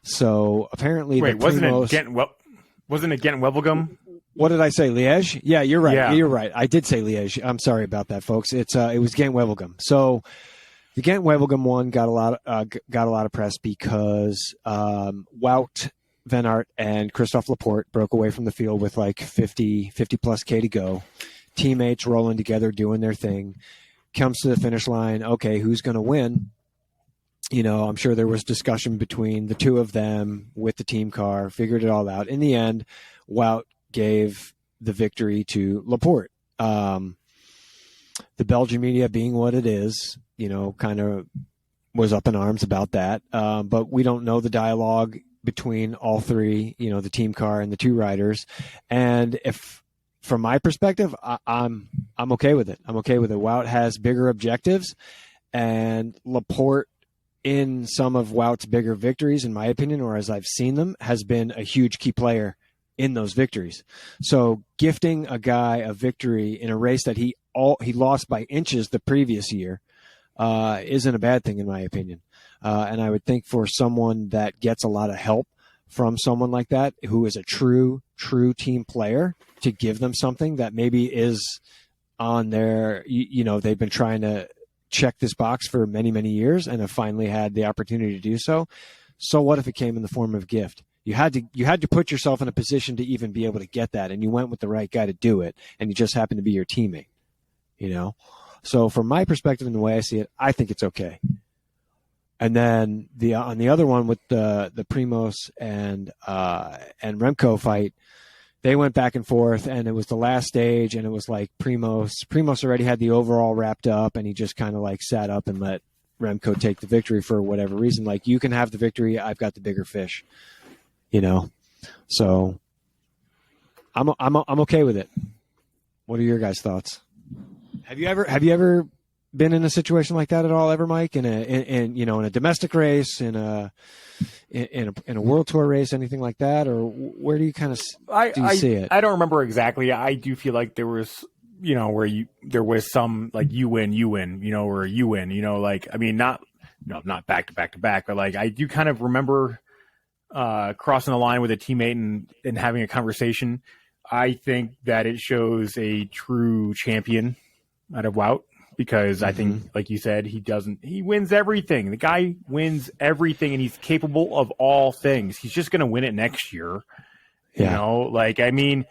[SPEAKER 2] So apparently,
[SPEAKER 4] wasn't it Gent-Wevelgem?
[SPEAKER 2] What did I say? Liège? Yeah, you're right.
[SPEAKER 4] Yeah.
[SPEAKER 2] You're right. I did say Liège. I'm sorry about that, folks. It was Gent-Wevelgem. So the Gent-Wevelgem one got a lot of press because Wout van Aert and Christophe Laporte broke away from the field with like 50 plus K to go. Teammates rolling together, doing their thing. Comes to the finish line. Okay, who's going to win? You know, I'm sure there was discussion between the 2 of them with the team car, figured it all out. In the end, Wout gave the victory to Laporte. The Belgian media, being what it is, you know, kind of was up in arms about that. But we don't know the dialogue between all 3, you know, the team car and the 2 riders. And if, from my perspective, I'm okay with it. I'm okay with it. Wout has bigger objectives, and Laporte, in some of Wout's bigger victories, in my opinion, or as I've seen them, has been a huge key player in those victories. So gifting a guy a victory in a race that he lost by inches the previous year isn't a bad thing, in my opinion. And I would think for someone that gets a lot of help from someone like that, who is a true team player, to give them something that maybe is on their, you know, they've been trying to check this box for many, many years and have finally had the opportunity to do so. So what if it came in the form of a gift? You had to put yourself in a position to even be able to get that, and you went with the right guy to do it, and he just happened to be your teammate, you know? So from my perspective and the way I see it, I think it's okay. And then on the other one with the Primoz and Remco fight, they went back and forth, and it was the last stage, and it was like Primoz already had the overall wrapped up, and he just kind of like sat up and let Remco take the victory for whatever reason. Like, you can have the victory, I've got the bigger fish, you know? So I'm okay with it. What are your guys' thoughts? Have you ever been in a situation like that at all, ever, Mike? In a domestic race, in a world tour race, anything like that, or where do you kind of see it?
[SPEAKER 4] I don't remember exactly. I do feel like there was where there was some like you win, or you win, like, I mean, not back to back to back, but like I do kind of remember crossing the line with a teammate and having a conversation. I think that it shows a true champion out of Wout, because I think, like you said, he wins everything. The guy wins everything, and he's capable of all things. He's just going to win it next year.
[SPEAKER 2] Yeah.
[SPEAKER 4] Like, I mean,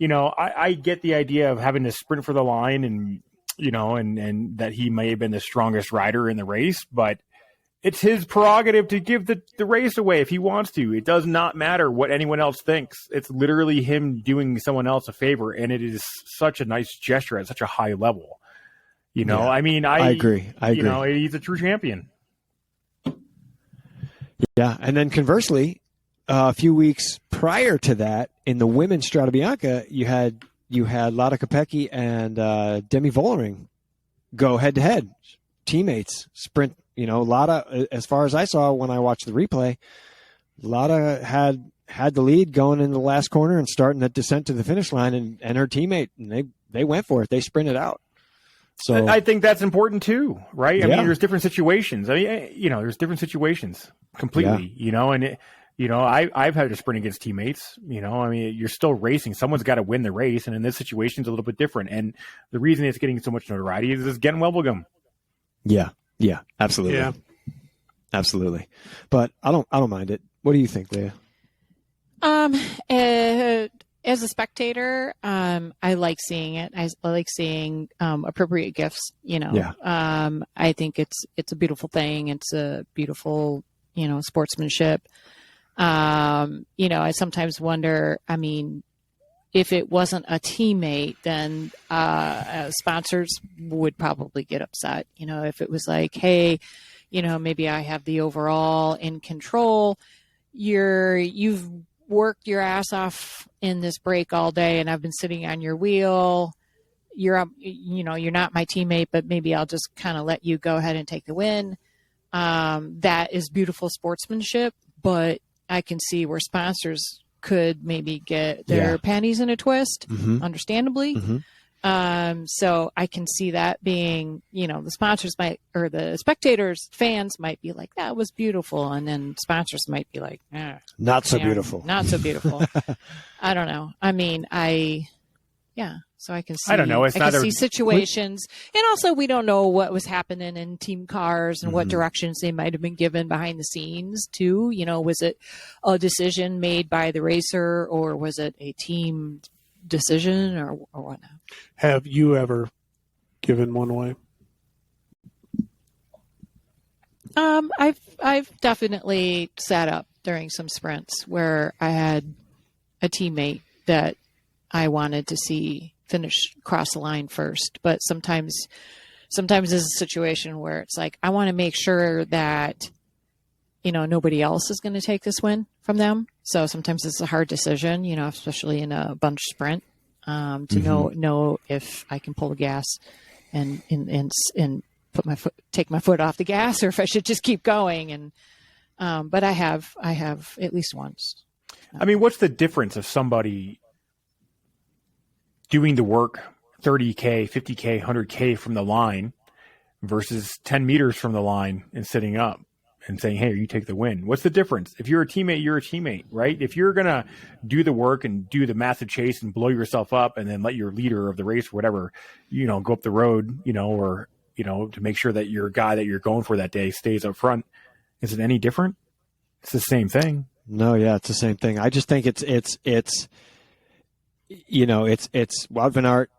[SPEAKER 4] I get the idea of having to sprint for the line and, and that he may have been the strongest rider in the race, but it's his prerogative to give the race away if he wants to. It does not matter what anyone else thinks. It's literally him doing someone else a favor, and it is such a nice gesture at such a high level. I mean, I agree. He's a true champion.
[SPEAKER 2] Yeah, and then conversely, a few weeks prior to that, in the women's Strade Bianche, you had Lotte Kopecky and Demi Vollering go head to head, teammates, sprint. Lotte, as far as I saw when I watched the replay, Lotte had the lead going in the last corner and starting the descent to the finish line, and her teammate, and they went for it. They sprinted out. So
[SPEAKER 4] I think that's important too, right? I mean, there's different situations. I mean, there's different situations completely, and I've had to sprint against teammates, I mean, you're still racing. Someone's got to win the race. And in this situation, it's a little bit different. And the reason it's getting so much notoriety is it's getting Wevelgem.
[SPEAKER 2] Yeah. Yeah, absolutely.
[SPEAKER 1] Yeah.
[SPEAKER 2] Absolutely. But I don't mind it. What do you think, Leah?
[SPEAKER 3] As a spectator, I like seeing it. I like seeing appropriate gifts,
[SPEAKER 2] Yeah.
[SPEAKER 3] I think it's a beautiful thing. It's a beautiful, sportsmanship. I sometimes wonder, I mean, if it wasn't a teammate, then sponsors would probably get upset. If it was like, hey, maybe I have the overall in control. You've worked your ass off in this break all day, and I've been sitting on your wheel. You're not my teammate, but maybe I'll just kind of let you go ahead and take the win. That is beautiful sportsmanship, but I can see where sponsors could maybe get their panties in a twist, understandably. So I can see that being, the sponsors might, or the spectators, fans might be like, that was beautiful. And then sponsors might be like,
[SPEAKER 2] not so beautiful.
[SPEAKER 3] Not so beautiful. I don't know. I mean, so I can see,
[SPEAKER 4] I don't know.
[SPEAKER 3] I can see situations. And also we don't know what was happening in team cars and what directions they might have been given behind the scenes too. Was it a decision made by the racer, or was it a team decision, or whatnot?
[SPEAKER 1] Have you ever given one away?
[SPEAKER 3] I've definitely sat up during some sprints where I had a teammate that I wanted to see finish cross the line first, but sometimes there's a situation where it's like, I want to make sure that nobody else is going to take this win from them. So sometimes it's a hard decision, especially in a bunch sprint, to know if I can pull the gas and take my foot off the gas, or if I should just keep going. And but I have at least once.
[SPEAKER 4] I mean, what's the difference of somebody doing the work 30K, 50K, 100K from the line versus 10 meters from the line and sitting up and saying, hey, you take the win? What's the difference? If you're a teammate, you're a teammate, right? If you're going to do the work and do the massive chase and blow yourself up and then let your leader of the race or whatever, go up the road, or, to make sure that your guy that you're going for that day stays up front, is it any different? It's the same thing.
[SPEAKER 2] No, yeah, it's the same thing. I just think it's Wout van Aert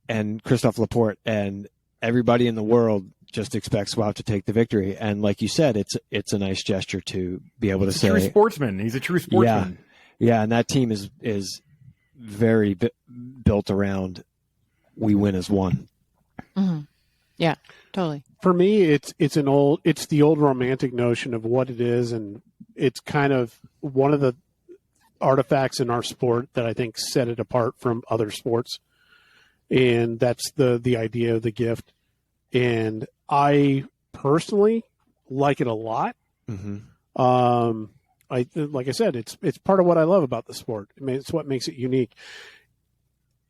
[SPEAKER 2] and Christophe Laporte, and everybody in the world just expects Wout to take the victory. And like you said, it's a nice gesture to be able to say,
[SPEAKER 4] true sportsman. He's a true sportsman.
[SPEAKER 2] Yeah, and that team is very built around we win as one.
[SPEAKER 3] Mm-hmm. Yeah, totally.
[SPEAKER 1] For me, it's the old romantic notion of what it is, and it's kind of one of the artifacts in our sport that I think set it apart from other sports, and that's the idea of the gift. And I personally like it a lot. Like I said, it's part of what I love about the sport. I mean, it's what makes it unique.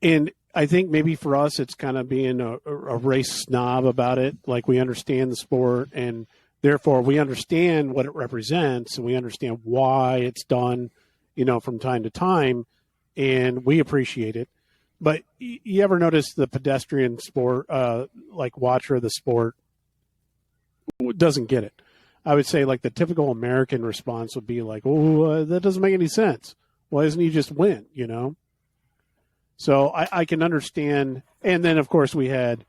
[SPEAKER 1] And I think maybe for us, it's kind of being a race snob about it. Like, we understand the sport, and therefore we understand what it represents, and we understand why it's done, from time to time, and we appreciate it. But you ever notice the pedestrian sport, like watcher of the sport, doesn't get it? I would say, like, the typical American response would be like, "Oh, that doesn't make any sense. Why doesn't he just win?" So I can understand. And then, of course, we had,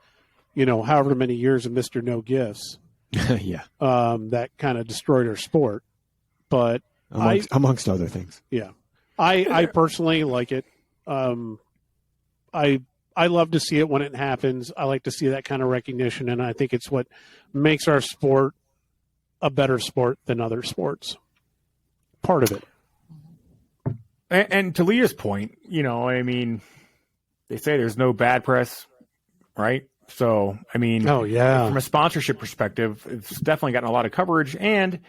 [SPEAKER 1] however many years of Mr. No Gifts.
[SPEAKER 2] Yeah.
[SPEAKER 1] That kind of destroyed our sport. But
[SPEAKER 2] amongst other things.
[SPEAKER 1] Yeah. I personally like it. I love to see it when it happens. I like to see that kind of recognition, and I think it's what makes our sport a better sport than other sports. Part of it.
[SPEAKER 4] And to Leah's point, they say there's no bad press, right? So,
[SPEAKER 1] oh yeah,
[SPEAKER 4] from a sponsorship perspective, it's definitely gotten a lot of coverage, and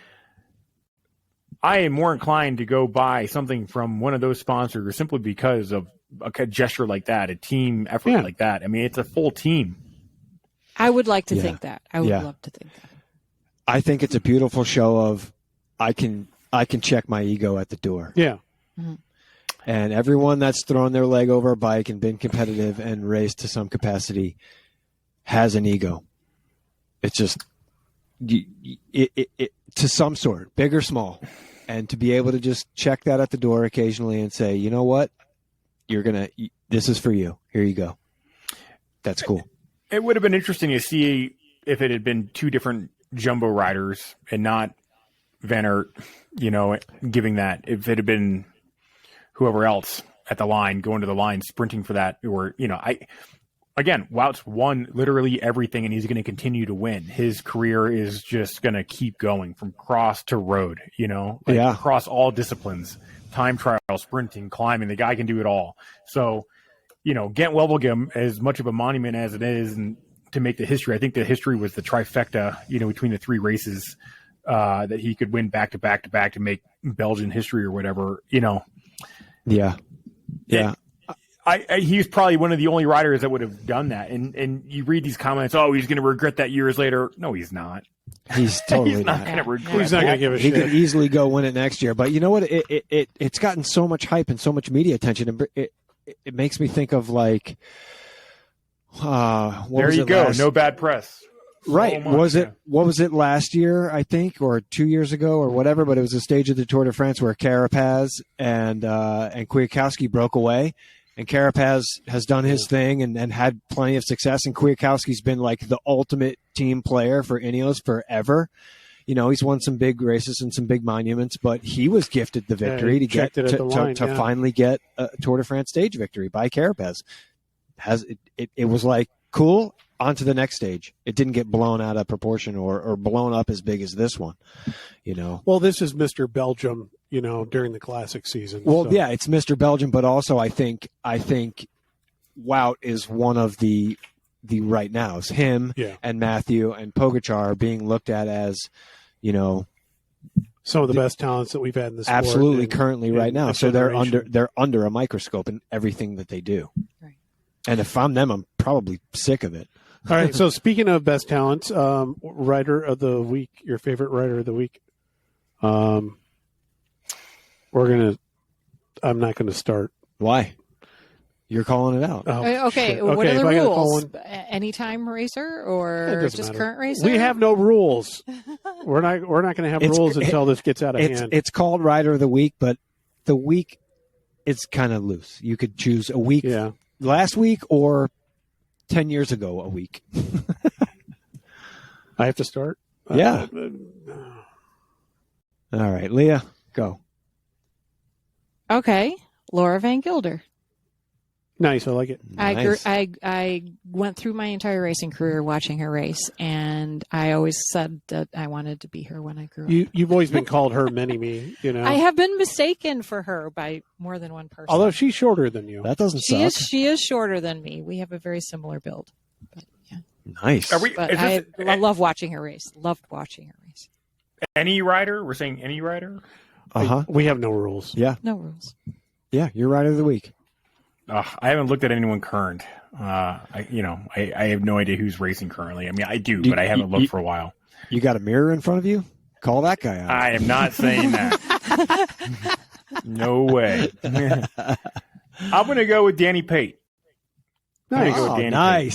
[SPEAKER 4] I am more inclined to go buy something from one of those sponsors simply because of a gesture like that, a team effort like that. It's a full team.
[SPEAKER 3] I would like to think that. I would love to think that.
[SPEAKER 2] I think it's a beautiful show of I can check my ego at the door.
[SPEAKER 1] Yeah.
[SPEAKER 3] Mm-hmm.
[SPEAKER 2] And everyone that's thrown their leg over a bike and been competitive and raced to some capacity has an ego. It's just it to some sort, big or small. And to be able to just check that at the door occasionally and say, you know what, this is for you. Here you go. That's cool.
[SPEAKER 4] It would have been interesting to see if it had been two different jumbo riders and not Van Aert, giving that. If it had been whoever else at the line, going to the line, sprinting for that, or, Wout's won literally everything, and he's going to continue to win. His career is just going to keep going from cross to road, across all disciplines, time trial, sprinting, climbing. The guy can do it all. So, Ghent Wevelgem, as much of a monument as it is, and to make the history, I think the history was the trifecta, between the three races that he could win back to back to back to make Belgian history or whatever,
[SPEAKER 2] Yeah. Yeah.
[SPEAKER 4] He's probably one of the only riders that would have done that. And you read these comments, oh, he's going to regret that years later. No, he's not.
[SPEAKER 2] He's totally
[SPEAKER 4] he's not going to regret
[SPEAKER 1] He's not going to give a shit.
[SPEAKER 2] He could easily go win it next year. But you know what? It's gotten so much hype and so much media attention. And it makes me think of like,
[SPEAKER 4] there you go. No bad press.
[SPEAKER 2] Right. What was it last year, I think, or 2 years ago or whatever, but it was a stage of the Tour de France where Carapaz and Kwiatkowski broke away, and Carapaz has done his thing and had plenty of success, and Kwiatkowski's been like the ultimate team player for Ineos forever. He's won some big races and some big monuments, but he was gifted the victory to finally get a Tour de France stage victory by Carapaz. It was like, cool, on to the next stage. It didn't get blown out of proportion or blown up as big as this one,
[SPEAKER 1] Well, this is Mr. Belgium, during the classic season.
[SPEAKER 2] Well,
[SPEAKER 1] so.
[SPEAKER 2] yeah, it's Mr. Belgium, but also I think Wout is one of the right nows. Him and Matthew and Pogačar are being looked at as,
[SPEAKER 1] some of the best talents that we've had in the sport.
[SPEAKER 2] Absolutely, currently right now. So they're under a microscope in everything that they do.
[SPEAKER 3] Right.
[SPEAKER 2] And if I'm them, I'm probably sick of it.
[SPEAKER 1] All right. So speaking of best talents, writer of the week, your favorite writer of the week. I'm not gonna start.
[SPEAKER 2] Why? You're calling it out.
[SPEAKER 3] Oh, okay.
[SPEAKER 1] Shit.
[SPEAKER 3] What
[SPEAKER 1] Okay,
[SPEAKER 3] are the
[SPEAKER 1] if I gotta call
[SPEAKER 3] rules?
[SPEAKER 1] one-
[SPEAKER 3] Anytime racer
[SPEAKER 1] It
[SPEAKER 3] or
[SPEAKER 1] doesn't
[SPEAKER 3] just
[SPEAKER 1] matter.
[SPEAKER 3] current racer?
[SPEAKER 1] We have no rules. We're not going to have rules until this gets out of hand.
[SPEAKER 2] It's called Rider of the Week, but the week is kind of loose. You could choose a week last week or 10 years ago a week.
[SPEAKER 1] I have to start?
[SPEAKER 2] Yeah. All right, Leah, go.
[SPEAKER 3] Okay. Laura Van Gilder.
[SPEAKER 1] Nice. I like it.
[SPEAKER 2] Nice.
[SPEAKER 3] I went through my entire racing career watching her race, and I always said that I wanted to be her when I grew up.
[SPEAKER 1] You've always been called her Mini-Me,
[SPEAKER 3] I have been mistaken for her by more than one person.
[SPEAKER 1] Although she's shorter than you.
[SPEAKER 2] That doesn't suck.
[SPEAKER 3] She is shorter than me. We have a very similar build. But yeah.
[SPEAKER 2] Nice.
[SPEAKER 3] But I love watching her race. Loved watching her race.
[SPEAKER 4] Any rider? We're saying any rider?
[SPEAKER 2] Uh-huh.
[SPEAKER 1] We have no rules.
[SPEAKER 2] Yeah.
[SPEAKER 3] No rules.
[SPEAKER 2] Yeah, you're Rider of the Week.
[SPEAKER 4] I haven't looked at anyone current. I have no idea who's racing currently. I mean, I do, but I haven't looked for a while.
[SPEAKER 2] You got a mirror in front of you? Call that guy out.
[SPEAKER 4] I am not saying that. No way. I'm going to go with Danny Pate.
[SPEAKER 1] Nice.
[SPEAKER 4] Go with Danny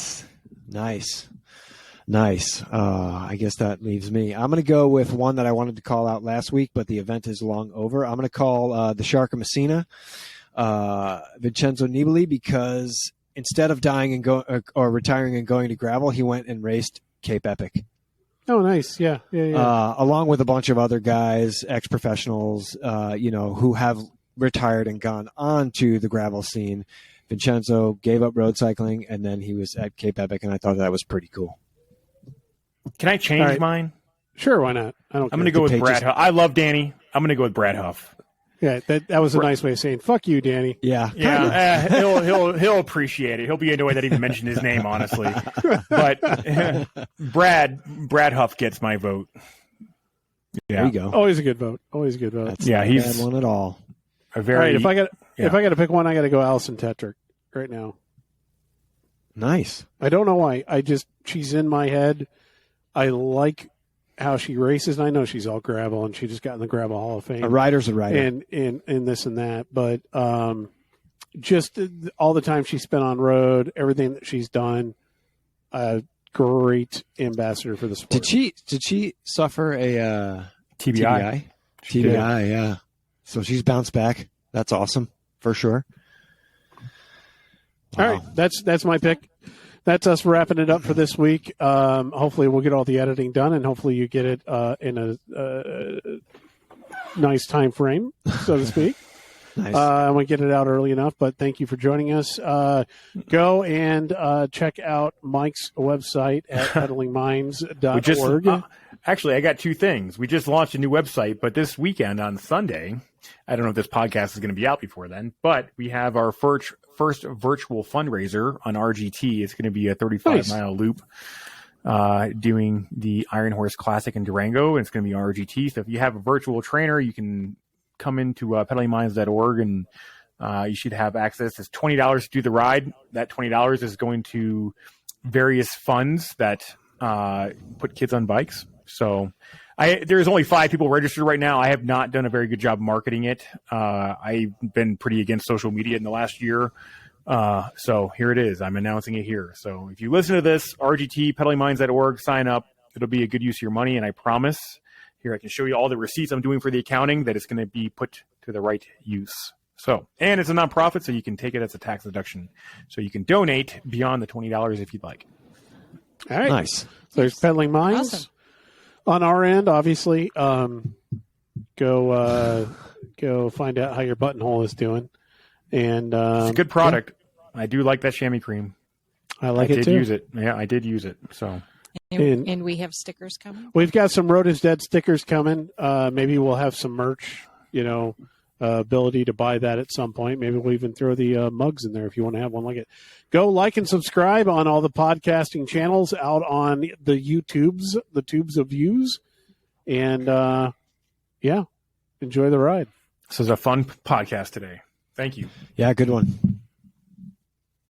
[SPEAKER 2] Nice. I guess that leaves me. I'm going to go with one that I wanted to call out last week, but the event is long over. I'm going to call the Shark of Messina, Vincenzo Nibali, because instead of dying and or retiring and going to gravel, he went and raced Cape Epic.
[SPEAKER 1] Oh, nice. Yeah.
[SPEAKER 2] Along with a bunch of other guys, ex-professionals, who have retired and gone on to the gravel scene. Vincenzo gave up road cycling, and then he was at Cape Epic, and I thought that was pretty cool.
[SPEAKER 4] Can I change mine?
[SPEAKER 1] Sure, why not? I'm
[SPEAKER 4] going to go with Brad Huff. I love Danny. I'm going to go with Brad Huff.
[SPEAKER 1] Yeah, that was a nice way of saying "fuck you, Danny."
[SPEAKER 2] Yeah.
[SPEAKER 4] He'll appreciate it. He'll be annoyed that I even mentioned his name, honestly. But Brad Huff gets my vote. Yeah.
[SPEAKER 2] There you go.
[SPEAKER 1] Always a good vote.
[SPEAKER 2] That's
[SPEAKER 4] not
[SPEAKER 2] a bad one at all.
[SPEAKER 4] A very.
[SPEAKER 1] All right, if I got to pick one, I got to go Alison Tetrick right now.
[SPEAKER 2] Nice.
[SPEAKER 1] I don't know why. She's in my head. I like how she races, and I know she's all gravel, and she just got in the Gravel Hall of Fame.
[SPEAKER 2] A rider's a rider.
[SPEAKER 1] And this and that. But just all the time she spent on road, everything that she's done, great ambassador for the sport.
[SPEAKER 2] Did she suffer a
[SPEAKER 4] TBI?
[SPEAKER 2] TBI, yeah. So she's bounced back. That's awesome, for sure.
[SPEAKER 1] Wow. All right, that's my pick. That's us wrapping it up for this week. Hopefully we'll get all the editing done, and hopefully you get it in a nice time frame, so to speak.
[SPEAKER 2] Nice.
[SPEAKER 1] And we get it out early enough, but thank you for joining us. Go and check out Mike's website at peddlingminds.org.
[SPEAKER 4] Actually, I got two things. We just launched a new website, but this weekend on Sunday, I don't know if this podcast is going to be out before then, but we have our first virtual fundraiser on RGT. It's going to be a 35-mile loop doing the Iron Horse Classic in Durango, and it's going to be RGT. So if you have a virtual trainer, you can come into peddlingminds.org, and you should have access. It's $20 to do the ride. That $20 is going to various funds that put kids on bikes. So there's only 5 people registered right now. I have not done a very good job marketing it. I've been pretty against social media in the last year. So here it is. I'm announcing it here. So if you listen to this, RGT, peddlingminds.org, sign up. It'll be a good use of your money, and I promise, here I can show you all the receipts I'm doing for the accounting, that it's going to be put to the right use. So, and it's a nonprofit, so you can take it as a tax deduction. So you can donate beyond the $20 if you'd like.
[SPEAKER 1] All right.
[SPEAKER 2] Nice.
[SPEAKER 1] So there's Peddling Minds.
[SPEAKER 3] Awesome.
[SPEAKER 1] On our end, obviously, go find out how your buttonhole is doing. And
[SPEAKER 4] it's a good product. Yeah. I do like that chamois cream.
[SPEAKER 1] I did
[SPEAKER 4] use it. Yeah, I did use it. So.
[SPEAKER 3] And we have stickers coming.
[SPEAKER 1] We've got some Road is Dead stickers coming. Maybe we'll have some merch, ability to buy that at some point. Maybe we'll even throw the mugs in there if you want to have one like it. Go like and subscribe on all the podcasting channels out on the YouTubes, the tubes of views. And, enjoy the ride.
[SPEAKER 4] This is a fun podcast today. Thank you.
[SPEAKER 2] Yeah, good one.